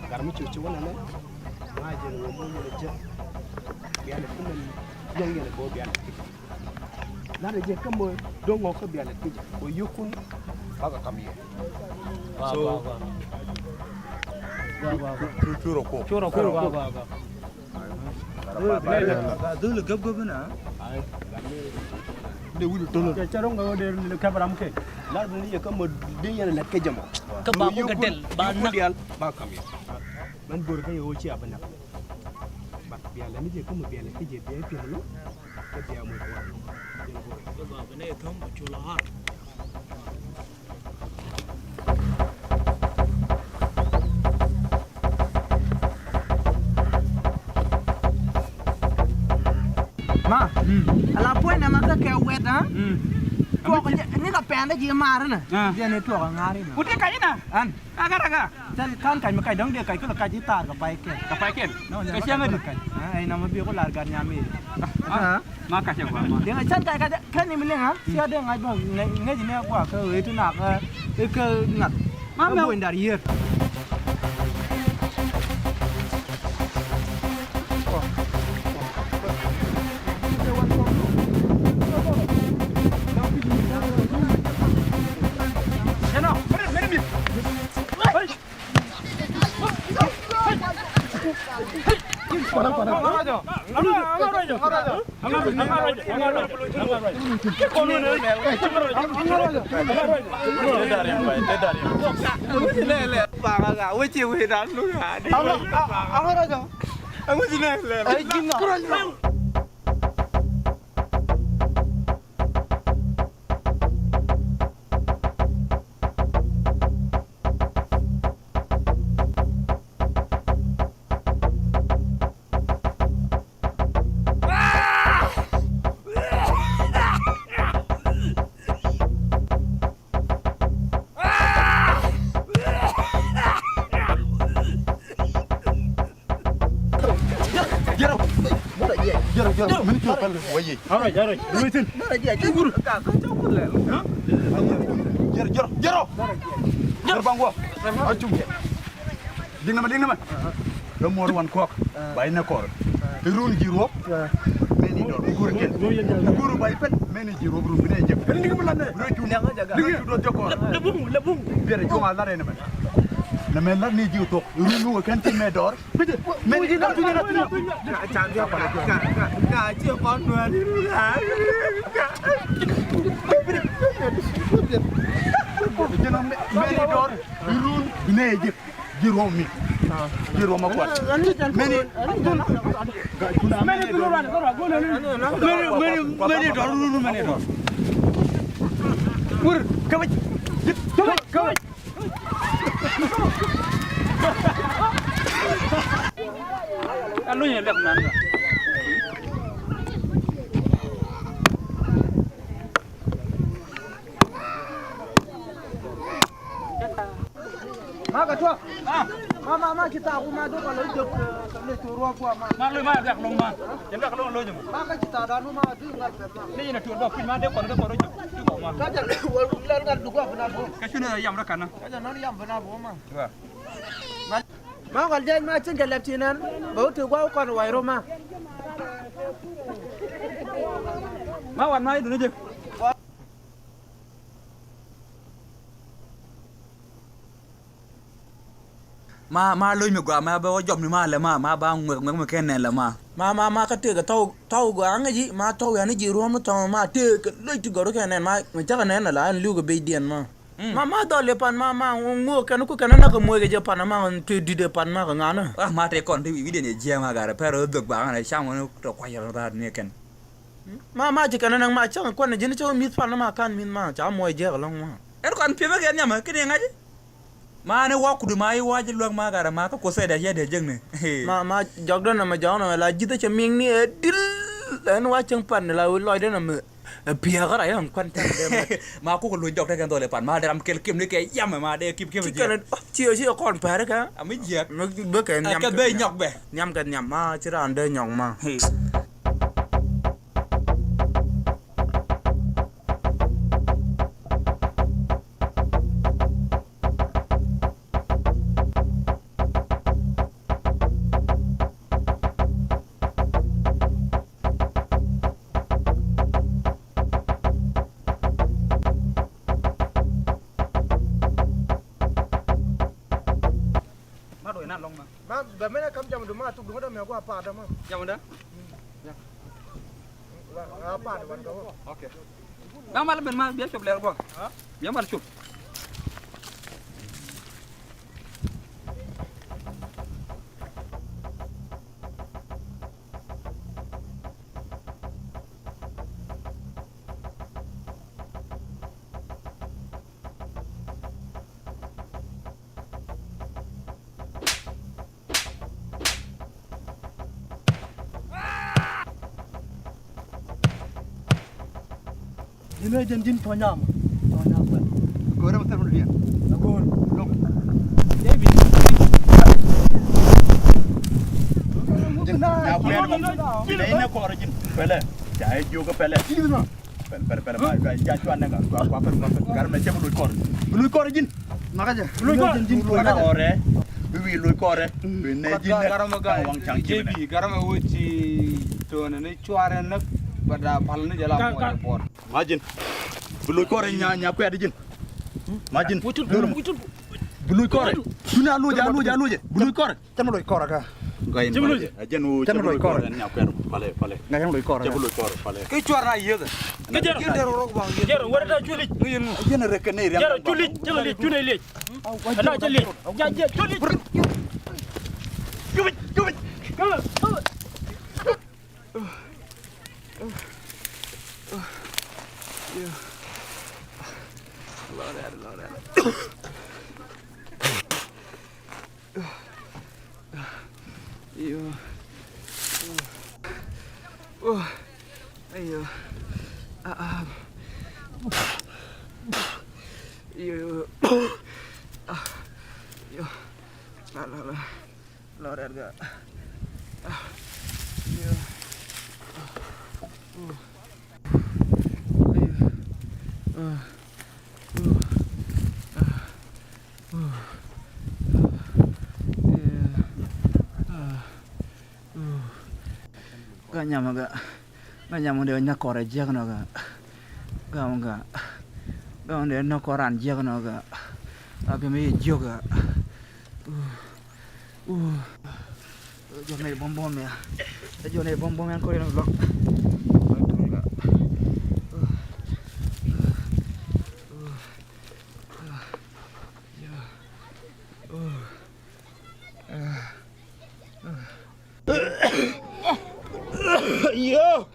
garam cuci wana ne ma je no mo mo je biya le kuma jang ne bo biya na da je kamo don go ka biya le tije bo yukun baka kamiye so churo ko dulu gab na de wulu tolo ke charo ngo de kabram ke la ni je kamo din yana le ke jamo ka ba mu ga del ba na ba kamiye man bor ka yo ci abana ba biya le ni je kamo biya le tije biya ke lo ke biya mo ko ba ne thom chula har Ma, ala point na maka ke wet ha. Tuwa ni ka pende ji mara na. Dia ni tuwa ngari na. Udah kaji na? An. Aga. Jadi kan kai makai dong dia kai ko kaji tar ka pai ke. Ka pai ken. Ka siang ni. Ai nama bi ko largar nyami. Ha? Ma ka siang gua. Dia ngan kai ka kan ni mileng ha. Sia dia ngai bang ngai ni gua ke itu nak ke ngat. Ma mau dari hier. Ding nama. Lo mor wan kok. Bay na kor. Run jiro. Meni dor gur ken. Gur bay pen meni jiro bru bine jep. Ding nama lan. Lo ju nga jaga. Ding do jokor. Lebung. Biar ko ala re na. Na men la ni jiu tok. Runu kan tin me dor. Meni ji na tu na. Chang dia pa. Ka chi kon nuer ni ru la. Jeno meni dor. Run bine jep. Jiro mi. Jiro ma kwat. Meni dor runu meni dor. Gur kawaj. Kawaj. Anu nya lek nan. ma kita aku ma do kalau jok le turu aku ma lu ma gak long ma jem gak long lo jem ma ka kita danu ma du ngal pe ma ni na tur ba pin ma de kon ga ko ro tu ko ma ka ja wal lan ngal du ko bana bo ka shuna yam ra kana ka ja non yam bana bo ma ma gal jen ma cin ga latinan ba tu ko kon wai ro ma wan mai du ne je ma lôi mi gwa ma ba jom ni ma la ma ba ngwe ken la ma ka te ga tau gwa nga ji ma tau ya ni ji ro mo tau ma te lôi ti goro ken ma ta ka nen la an lu go be dien ma do le pan ma ngo kan ku kan na ko mo ge je pan ma te di de pan ma ka ngana ma te kon ti wi de ne je ma ga ra pero do gwa na sha mo to kwa ya ra ne ken ma ji kan na ma cha ko na ji ni cho mi pan ma kan min ma cha mo je ga long ma er kon pe ba ge nya ma ke ne nga ji ma ne wa kudu ma yi wa ji luang ma gara ma ka ko sai da ya da jeng ne ma jog do na ma jaw na la ji ta che ming ni dil en wa chang pan la loi de na ma pia ga ra yan kwan ta de ma ku ko lu jog ta kan to le pan ma de ram kel kim ni ke yam ma de kim kim ji chi kon pa ra ka a mi je be ke nyam ka be nyok be nyam ka nyam ma chi ran de nyok ma ma ba mena kam jam duma tu duma da me ko apa da ma jam da ya apa da ban ko okay ba mal ben ma biar cob leer bo ha biar mal cob Ini jin tonyam. Gora mo tarun riyan. Agor. Long. David. Ya pele. Ini ko origin. Pele. Jai juga pele. Pele ma ja chuan nga kwa gar me chemu kor. Lui kor jin. Makaja. Lui kor jin ore. Wi lui kor. Ne jin garam ga wang chang jebi garam wuci to ne chuare nak pada palne jala mo por. Majin. Bului kore nya kwe di jin. Majin. Bului kore. Tuna lu ja je. Bului kore. Chama lui kore ka. Gain. Ajen u chama lui kore nya kwe pale. Ga chama lui kore. Chama lui kore pale. Ke chuara ye ga. Ke jero rok bang. Jero wara chuli. Ajen rekene ri. Jero chuli, jelo li chule li. Ana chuli. Ja chuli. Gubit. Come. Yeah. Load at it. Ayo. Ayo. Ayo. Ayo. La. Load at it. Ayo. Ga nyama de nya kore je kana ga de no koran je kana ga aga me je ga jo ne bom ya jo ne bom yan ko no blok Yo.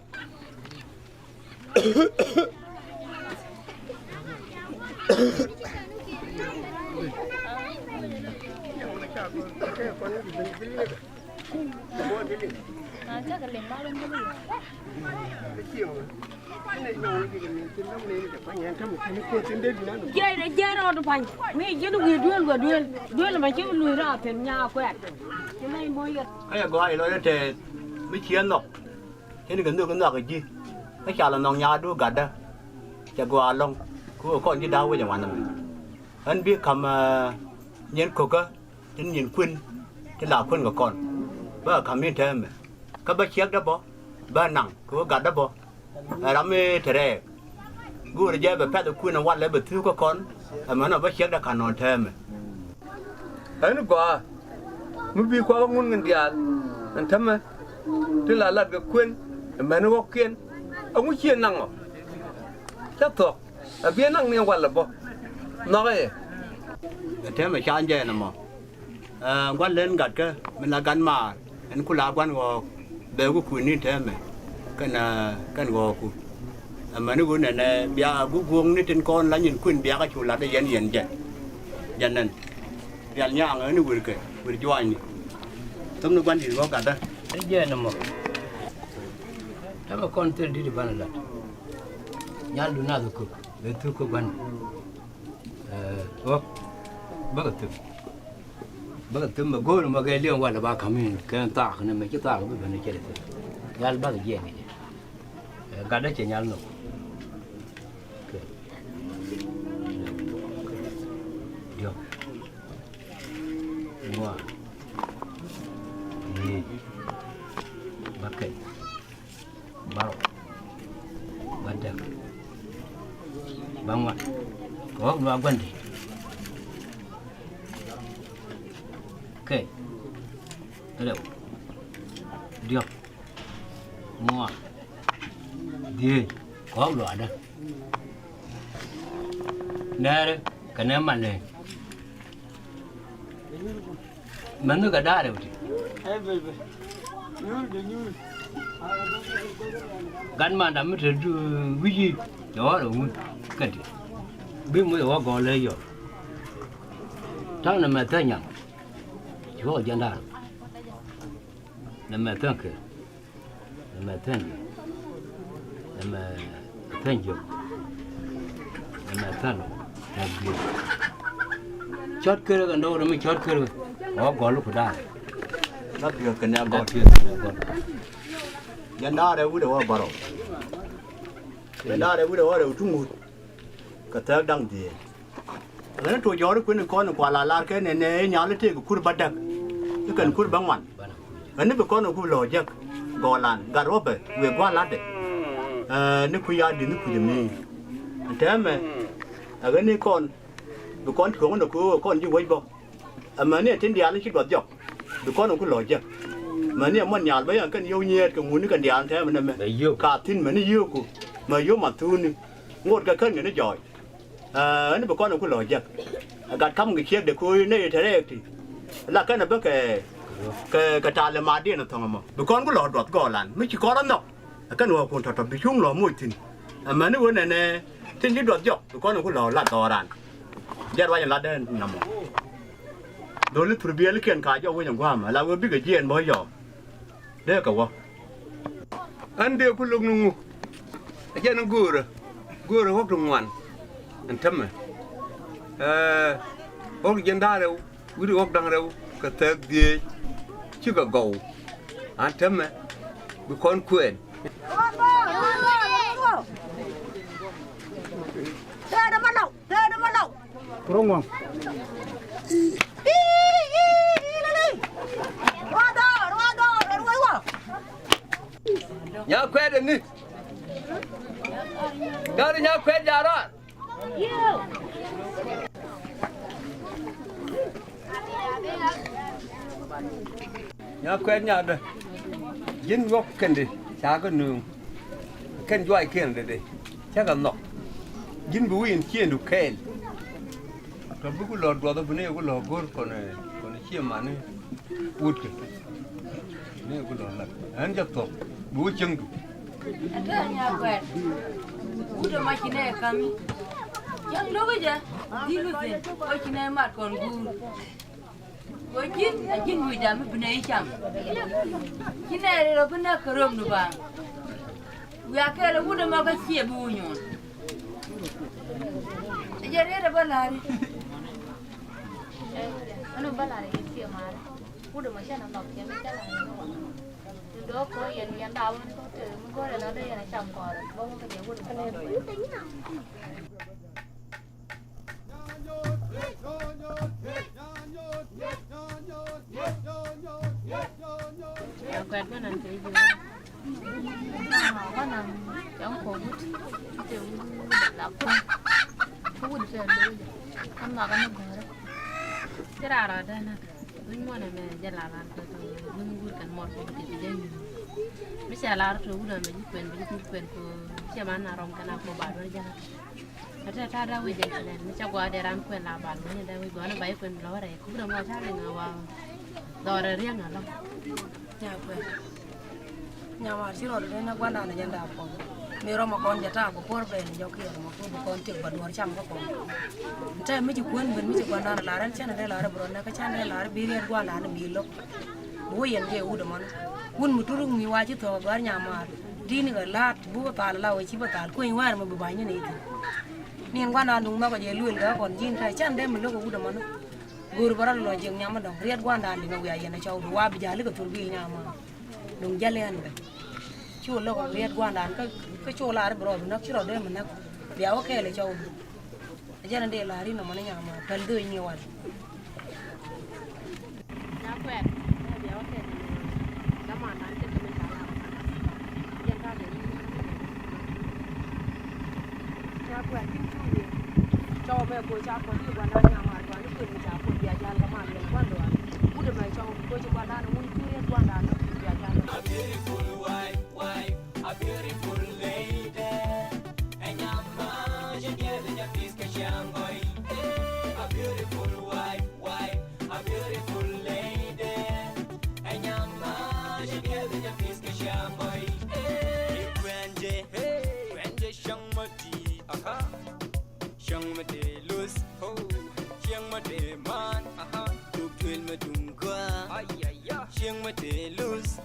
chắc cái liền bao lên cái gì chơi rồi được phải mấy cái đồ gì đuôi là mấy chứ lùi ra thì nhà quẹt cái này mới cái gọi là để mấy chiến nó thế nên cái nước cái gì cái chả là nòng nhà đua gạt đó chả qua long của con đi đau với nhà bạn anh biết cầm nhện cục á đến nhện quên cái là quên của con bữa cầm miếng thêm các bác chiếc đó bó ba nặng của gạt đó bó làm mấy thế này gu để chơi về phép tôi quên là quan lấy bữa thứ của con mà nó bác chiếc đã khả năng thêm anh nó qua mới bị qua ngon ngân dia anh thầm mà thế là lật cái quên mà nó có kiên ông ấy chiên năng à chắc thuộc ở phía năng liên quan là bao nó cái thế mà chán chơi nè mà quan lên gạt cái mình là gắn mà anh cũng là quan của đều có quyền như thế mà cái ngõ của mà nó cũng này bia bút vuông ní trên con lá nhìn quyền bia cái chỗ là cái dân vậy dân nên dân nhà ở nó vừa join này tóm nó quan gì có cả đó cái gì nè màถ้ามาคอนเทนต์ที่บ้านละยาลูน่าดูคุเดือดทุกคนโอ้บักตึมมาโก้มาเกลียงวันละบ้าขมิ้นกันตากเนี่ยไม่คิดตากไม่เป็นไรเจ้าเลยยาลบ้าก็เย็นนี่การได้เจยาลโน่เดี๋ยวงัวนี่บักเก็ตbaru badak bangun kau dua ganti oke ada dia mua dia kau dua ada dari kena mana mana gak ada udah gắn mà đắm thì cái gì đó là muốn cái gì biết mới có gọi lấy rồi đó là mẹ thấy nhầm chỉ có dân đa là mẹ thấy kì là mẹ thấy gì là mẹ thấy gì là mẹ thấy là gì chót kia gần đâu đó mới chót kia có gọi lúc đó nó được cái nào gọi dân đó đây udah wah baru, dân đó đây udah wah trung ngут, kata đăng gì, cái này tôi nhớ được cái con qua là cái này nhà lấy tiền của khu badak, cái cần khu băng man, cái này bị con ở khu lò giặc, gò lan, gà rốt bể, về qua lát đấy, nó khu nhà đi nó khu gì thế mà, cái này con, bị con thường nó khu con như vậy bao, mà này trên địa nó chỉ có giặc, bị con ở khu lò giặc. mà này mình nhạt bây giờ cái yêu nhiệt cái muốn cái điện thế mà này cả tin mà nó yêu của mà yêu mà thun ngột cái cân cái nó giỏi nó bà con nó có lòi giặc gạt cắm cái chiếc để coi này thế này thì là cái này bác cái trà là mà đi nó thằng mà bà con có lòi đọt gò làn mới chỉ có đó đâu cái nó còn thật bị chung lòi mũi thìn mà nó vừa này thìn cái đọt giặc bà con nó có lòi lạt đò đàn giai đoạn là đen nằm đối với thử bia lấy kiện cả cho với nhàng qua mà là vừa biết cái chuyện mới giờ đấy cả quá anh đều có lùng ngu cái nó gùa rồi hốc trong ngoan anh thầm mà hốc dân đa đâu cứ đi hốc đằng đâu cái tết gì chứ cả gầu anh thầm mà bị con quên thế đó mà đâu Kurang uang. nhà quét đi đó đi nhà quét ra đó nhà quét nhà đây dính gốc cần đi xa cái nương cần doai kiên đây chắc là nọ dính bùi in kiên được khen rồi bữa lọt vào đó bữa nay có lọt gor còn chia mà này út kì này có lọt lật anh chắc tốt bùi chân ada nhà quẹt udah macam ni kami yang dulu je di luar oi kena mat kon gu Ajin wi da mi bne cham. Kine ro bna karom no ba. Wi akere wuda ma ka chie bu nyon. Jere ba la ri. Ano ba la ri chie ma. Wuda ma sha na nok ke mi cha la. Đó có yên đau nó có từ nó có là nó đây là chồng cò rồi bông cái gì cũng được tính nào quẹt cái này cái gì nó có nằm trong khổ kiểu đọc không có được rồi không nào cái nó đó cái nào rồi đây nè mình mua này mà giờ là từ mình mua cái món cái gì đây bisa lar tu udah menjadi kuen ku siapa nak rom kena aku baru aja ada ada wujud selain macam gua ada ram kuen laban mana ada wujud gua baik kuen lawar ya aku udah mau cari ngawal dora riang ngalah ya kuen nyawa sih roda ni nak gua nak janda apa ni rom kon jata aku por ben joki rom aku kon cek baduar cam ko kon entah macam kuen ben macam gua nak laran cina ada lar beron nak cina lar birian gua nak bilok buyan dia udah mana Wun muturung mi waji to gar nyamar dini ga lat bu ta la we chi ba ta ko war ma ba ni ni ni ngwa na ndung ma ko je luel ga kon jin kai chan de mi lo ko uda man gur baral lo jeng nyama dong riat gwa ndan ni ga ya na chaw wa bi jali ko tur bi nyama dong jale an be chu lo ko riat gwa ndan ka chu la bro na chi ro de man na ya o ke le chaw jana de la ri no man nyama pal do ni wa na kwet ya o ke quẹt kim chu gì cho mẹ cô cha có đi qua nhà mà qua nó cười cha cô bia cha cái mà liền quan rồi cũng được mày cho cô cho qua nó muốn chưa liên quan đàn bia cha a beautiful wife a beautiful lady anh em mà chỉ nghe được nhạc disc cái chàng ơi a beautiful wife a beautiful lady anh em mà chỉ nghe được nhạc disc cái chàng ơi Shang ma de luz ho shang ma de man tu gwel ma dung kwa ay ay ya shang ma de luz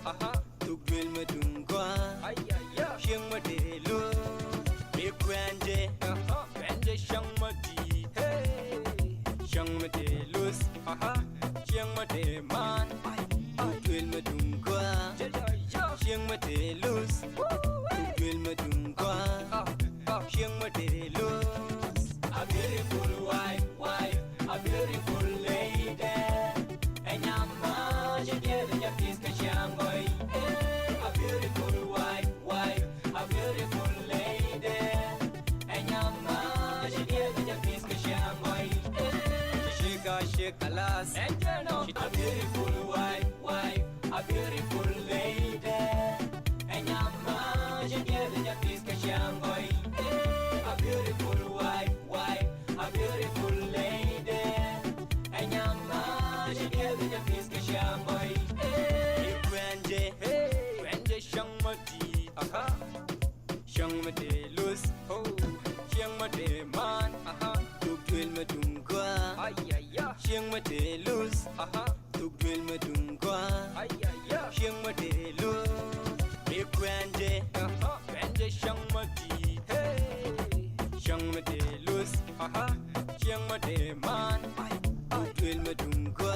tu gwel ma dung kwa ay ay ya shang ma de luz me grande shang ma di hey shang ma de luz shang ma de man tu gwel ma dung kwa shang ma de luz tu gwel ma dung kwa shang ma de luz a beautiful wife, a beautiful lady. And I'm just getting your kiss, boy. A beautiful wife, a beautiful lady. And I'm just getting your kiss, boy. Shake a lass, a beautiful wife, a beautiful lady. And I'm just getting your kiss, boy. A beautiful wife. A beautiful lady, and I'm not together the piece of shamboy. Grande, shang ma di, shang ma de luz, ho, shang ma de man, tu gwel ma dung kwa, ay ay ya, shang ma de luz, tu gwel ma dung kwa, ay ay ya, shang ma de luz, grande, shang ma di, hey, shang ma de luz, shang ma de man, tu gwel ma dung kwa,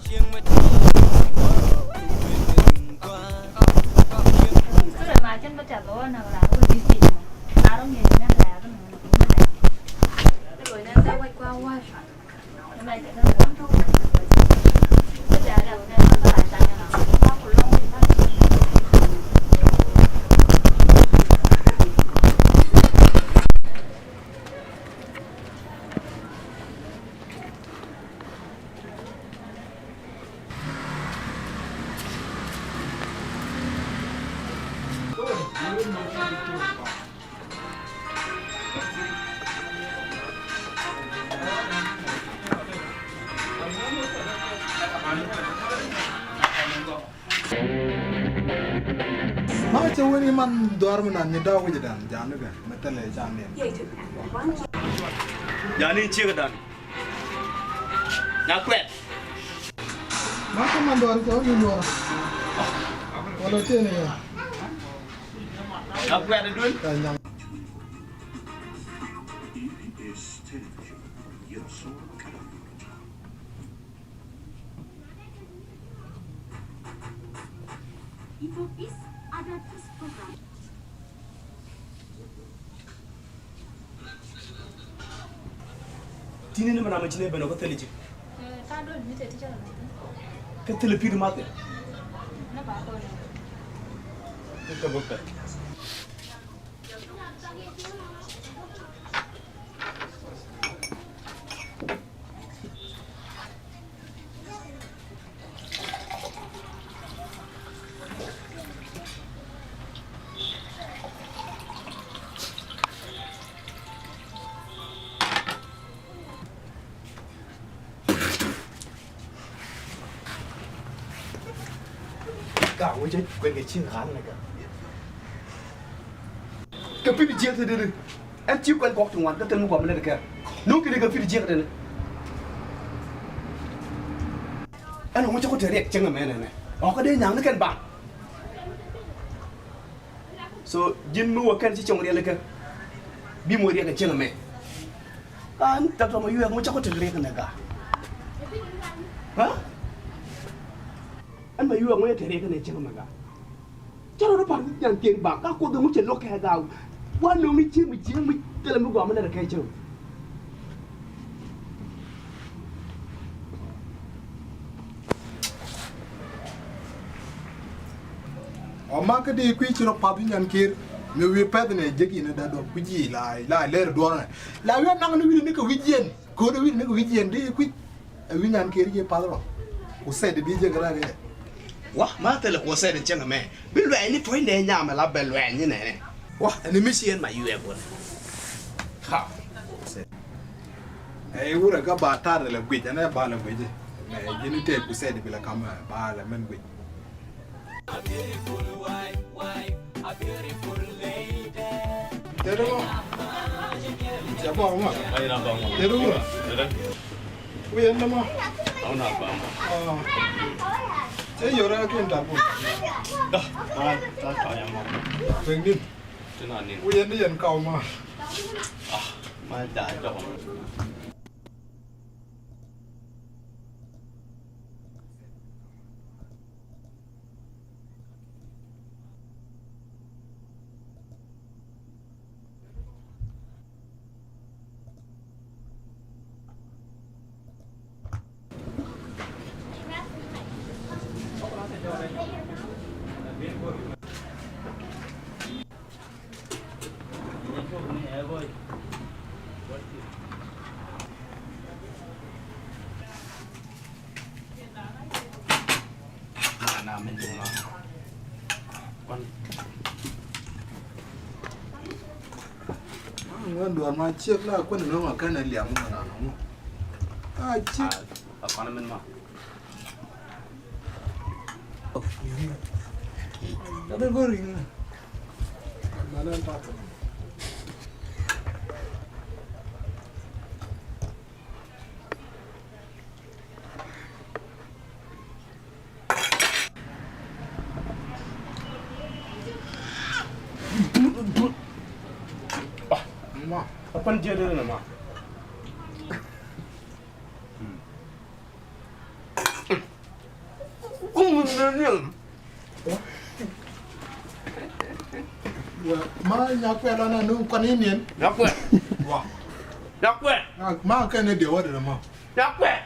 shang ma de mà chân bắt chặt lỗ nào là cái gì gì mà nó nhìn nó là cái này cũng là cái rồi nó sẽ quay qua cái này cái nó quấn thôi cái giờ đầu này nó có lại tại nhà nào nó cũng lâu thì nó Ma ce wani man doar mana ni dawo waje dan janu ga metale janu jani ci ga dan na kwet Maka mandor kau ni luar. Kalau tu ni. Aku ada dulu. Tini ni mana macam ni benda kau terlihat. Kado ni tadi jalan. Kau terlihat piru mata. Nampak apa ni? Kita buka. Cả với chết quên cái chiếc khán này cả. Cái phi đi chiếc thì đi. Em chịu quen quạt trong ngoài cái tên mua quạt lên được kìa. Nút cái đi cái phi đi chiếc đây này. Anh không cho có thể đẹp chân ở mẹ này này. Ở cái đây nhàng nó cần bạc. So jin mua cái gì trong đây là kìa. Bi mua cái chân ở mẹ. Anh tập cho mà yêu không cho có thể đẹp cái này cả. Hả? Anh mà yêu ông ấy thì cái này chưa mà cả, cho nó bằng nhận tiền bạc các cô tôi muốn chuyển lô kẹt đào, quan nó mới chiếm mình, tôi làm cái gọi mới là cái chưa. Oma cái đi quy chiro papi nyan kir, nếu vi pet này dễ gì nó đã được quy gì lại lỡ đua này, lại vi năng nó vi nó cái vi diện, cô nó vi nó cái vi diện đi quy, vi nyan kir gì pa rồi, cô sẽ đi bây giờ cái này. Wah, mà tôi là cô sẽ đến chân mẹ, biết loại này phải để nhà mà làm bè loại như này này. Wah, anh mới xem mà yêu em luôn. Ha. Ấy u ra cái bà ta là quỷ, anh ấy bà là quỷ gì? Này, cái này thì cô sẽ đi là cam bà là men quỷ. Thế đúng không? Chả bỏ không ạ? Anh làm bằng. Thế đúng không? Đấy. Ui anh làm không? Ông làm bằng. Thế giờ ra cái em đặt bụng. Đó, ta chọn em mà. Quên đi. Thế nào nè? Ui anh đi ăn cầu mà. Mà trả cho. Nào mình dùng con ngon đuổi mà chiếc là quân nó mà cái này liệm mà nó à chiếc ở con mình mà đã bên vô rình mà lên tao Apa dia dia nama? Mà nhà quẹt là nó con ấy niên. Nhà quẹt. Wow. Nhà quẹt. Mà cái này điều ở đây mà. Nhà quẹt.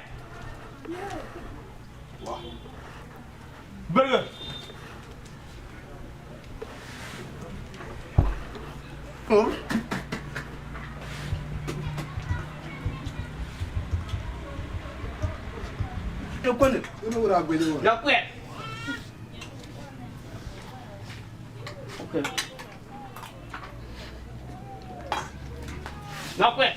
Wow. Burger. Yo quên được. Nó ra quên rồi. Nhà quẹt. Ok. Nhà quẹt.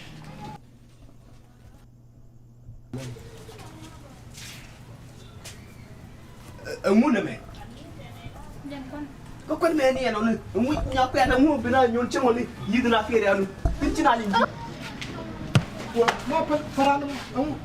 Ông muốn mẹ. Có quen mẹ nè nó nè. Ông muốn nhà quẹt ông muốn bên này nhon chân ông đi. Gì đó là phía đây anh. Tin chân anh. Mà phải ra nó. Ông.